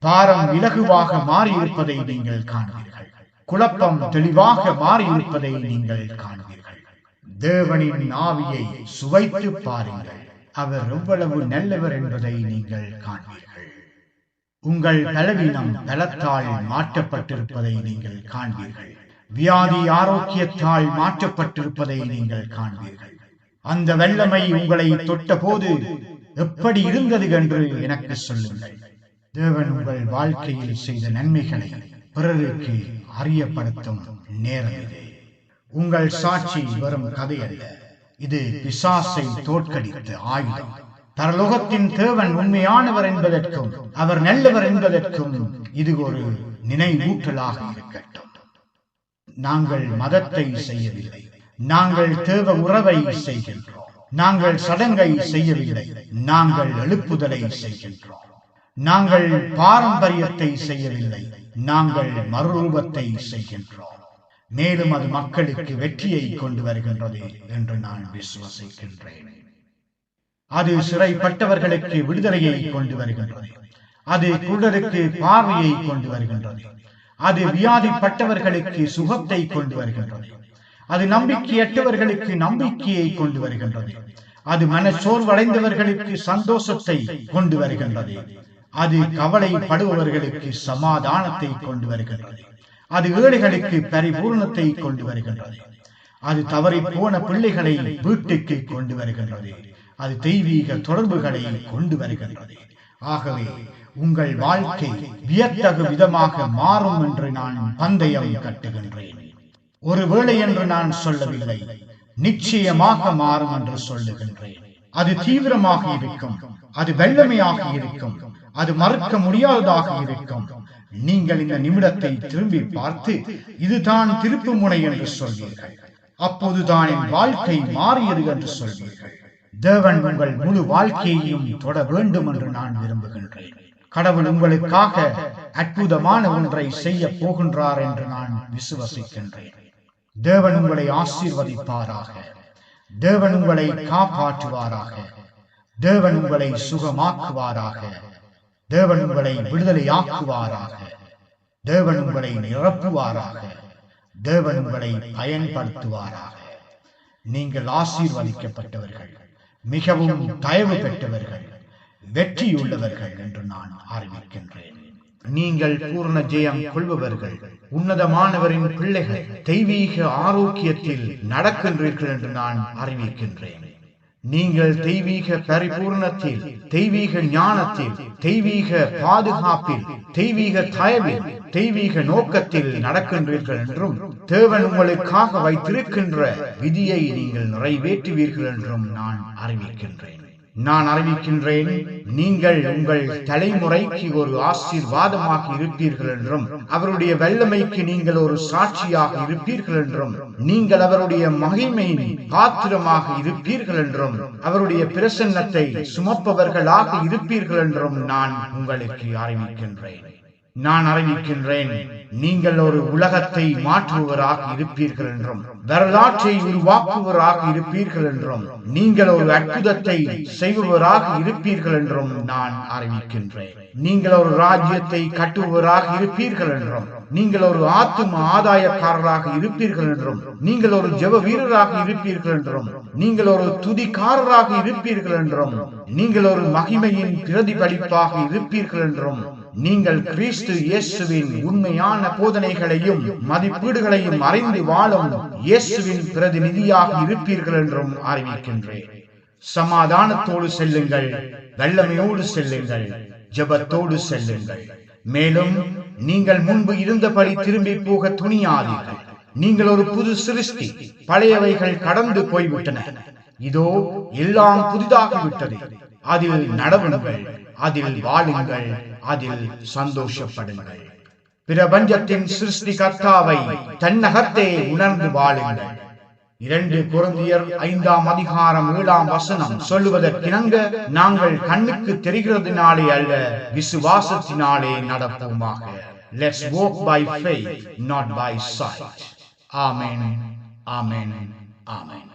பாரம் இலகுவாக மாறியிருப்பதை நீங்கள் காண்பீர்கள். குழப்பம் தெளிவாக மாறியிருப்பதை நீங்கள் காண்பீர்கள். தேவனின் ஆவியை சுவைத்து பாருங்கள். அவர் எவ்வளவு நல்லவர் என்பதை நீங்கள் காண்பீர்கள். உங்கள் பலவீனம் பலத்தால் மாற்றப்பட்டிருப்பதை நீங்கள் காண்பீர்கள். வியாதி ஆரோக்கியத்தால் மாற்றப்பட்டிருப்பதை நீங்கள் காண்பீர்கள். அந்த வல்லமை உங்களை தொட்ட போது எப்படி இருந்தது என்று எனக்கு சொல்லுங்கள். தேவன் உங்கள் வாழ்க்கையில் செய்த நன்மைகளை பிறருக்கு அறியப்படுத்தும் நேரம் இது. உங்கள் சாட்சி வெறும் கதை அல்ல, இது பிசாசை தோற்கடித்த ஆயுதம். பரலோகத்தின் தேவன் உண்மையானவர் என்பதற்கும் அவர் நல்லவர் என்பதற்கும் இது ஒரு நினைவூட்டலாக இருக்கட்டும். நாங்கள் மதத்தை செய்யவில்லை, நாங்கள் தேவ உறவை செய்கின்றோம். நாங்கள் சடங்கை செய்யவில்லை, நாங்கள் எழுப்புதலை செய்கின்றோம். நாங்கள் பாரம்பரியத்தை செய்யவில்லை, நாங்கள் மறுரூபத்தை செய்கின்றோம். மேலும் அது மக்களுக்கு வெற்றியை கொண்டு வருகின்றது என்று நான் விசுவசிக்கின்றேன். அது சிறைப்பட்டவர்களுக்கு விடுதலையை கொண்டு வருகின்றது. அது குருடருக்கு பார்வையை கொண்டு வருகின்றது. அது வியாதிப்பட்டவர்களுக்கு சுகத்தை கொண்டு வருகின்றது. அது நம்பிக்கையற்றவர்களுக்கு நம்பிக்கையை கொண்டு வருகின்றது. அது மனச்சோர்வடைந்தவர்களுக்கு சந்தோஷத்தை கொண்டு வருகின்றது. அது கவலைப்படுபவர்களுக்கு சமாதானத்தை கொண்டு வருகின்றது. அது ஏழைகளுக்கு பரிபூர்ணத்தை கொண்டு வருகின்றது. அது தவறி போன பிள்ளைகளை வீட்டுக்கு கொண்டு வருகின்றது. அது தெய்வீக தொடர்புகளை கொண்டு வருகின்றது. ஆகவே உங்கள் வாழ்க்கை வியத்தகு விதமாக மாறும் என்று நான் பந்தயம் கட்டுகின்றேன். ஒருவேளை என்று நான் சொல்லவில்லை, நிச்சயமாக மாறும் என்று சொல்லுகின்றேன். அது தீவிரமாக இருக்கும், அது வல்லமையாக இருக்கும், அது மறுக்க முடியாததாக இருக்கும். நீங்கள் இந்த நிமிடத்தை திரும்பி பார்த்து இதுதான் திருப்பு முனை என்று சொல்வீர்கள். அப்போதுதான் என் வாழ்க்கை மாறியது என்று சொல்வீர்கள். தேவன் உங்கள் முழு வாழ்க்கையையும் தொட வேண்டும் என்று நான் விரும்புகின்றேன். கடவுள் உங்களுக்காக அற்புதமான ஒன்றை செய்ய போகின்றார் என்று நான் விசுவசிக்கின்றேன். தேவன் உங்களை ஆசீர்வதிப்பாராக. தேவன் உங்களை காப்பாற்றுவாராக. தேவன் உங்களை சுகமாக்குவாராக. தேவன் உங்களை விடுதலையாக்குவாராக. தேவன் உங்களை நிரப்புவாராக. தேவன் உங்களை பயன்படுத்துவாராக. நீங்கள் ஆசீர்வதிக்கப்பட்டவர்கள், மிகவும் தயவு பெற்றவர்கள், வெற்றியுள்ளவர்கள் என்று நான் அறிவிக்கின்றேன். நீங்கள் பூர்ண ஜெயம் கொள்பவர்கள், உன்னதமானவரின் பிள்ளைகள், தெய்வீக ஆரோக்கியத்தில் நடக்கின்றீர்கள் என்று நான் அறிவிக்கின்றேன். நீங்கள் தெய்வீக பரிபூர்ணத்தில், தெய்வீக ஞானத்தில், தெய்வீக பாதுகாப்பில், தெய்வீக தயவில், தெய்வீக நோக்கத்தில் நடக்கின்றீர்கள் என்றும் தேவன் உங்களுக்காக வைத்திருக்கின்ற விதியை நீங்கள் நிறைவேற்றுவீர்கள் என்றும் நான் அறிவிக்கின்றேன். நான் அறிவிக்கின்றேன், நீங்கள் உங்கள் தலைமுறைக்கு ஒரு ஆசீர்வாதமாக இருப்பீர்கள் என்றும், அவருடைய வல்லமைக்கு நீங்கள் ஒரு சாட்சியாக இருப்பீர்கள் என்றும், நீங்கள் அவருடைய மகிமையின் பாத்திரமாக இருப்பீர்கள் என்றும், அவருடைய பிரசன்னத்தை சுமப்பவர்களாக இருப்பீர்கள் என்றும் நான் உங்களுக்கு அறிவிக்கின்றேன். நான் அறிவிக்கின்றேன், நீங்கள் ஒரு உலகத்தை மாற்றுபவராக இருப்பீர்கள் என்றும், வரலாற்றை உருவாக்குவராக இருப்பீர்கள் என்றும், நீங்கள் ஒரு அற்புதத்தை செய்பவராக இருப்பீர்கள் என்றும் நான் அறிவிக்கின்றேன். நீங்கள் ஒரு ராஜ்யத்தை கட்டுபவராக இருப்பீர்கள் என்றும், நீங்கள் ஒரு ஆத்தும ஆதாயக்காரராக இருப்பீர்கள் என்றும், நீங்கள் ஒரு ஜெப வீரராக இருப்பீர்கள் என்றும், நீங்கள் ஒரு துதிக்காரராக இருப்பீர்கள் என்றும், நீங்கள் ஒரு மகிமையின் பிரதிபலிப்பாக இருப்பீர்கள் என்றும், நீங்கள் கிறிஸ்து இயேசுவின் உண்மையான போதனைகளையும் மதிப்பீடுகளையும் அறிந்து வாழும் இயேசுவின் பிரதிநிதியாக இருப்பீர்கள் என்றும் அறிவிக்கின்றேன். சமாதானத்தோடு செல்லுங்கள், வல்லமையோடு செல்லுங்கள், ஜெபத்தோடு செல்லுங்கள். மேலும் நீங்கள் முன்பு இருந்தபடி திரும்பி போக துணியாதீர்கள். நீங்கள் ஒரு புது சிருஷ்டி, பழையவைகள் கடந்து போய்விட்டன, இதோ எல்லாம் புதிதாகிவிட்டது. அதில் நடவுங்கள், அதில் வாழுங்கள், அதில் சந்தோஷப்படுங்கள். பிரபஞ்சத்தின் சிருஷ்டி கர்த்தாவை தன்னகத்தே உணர்ந்து வாழுங்கள். 2 கொரிந்தியர் 5:7 சொல்லுவதற்கிணங்க, நாங்கள் கண்ணுக்கு தெரிகிறதுனாலே அல்ல, விசுவாசத்தினாலே நடப்போமாக. Let's walk by faith, not by sight. Amen. Amen. Amen.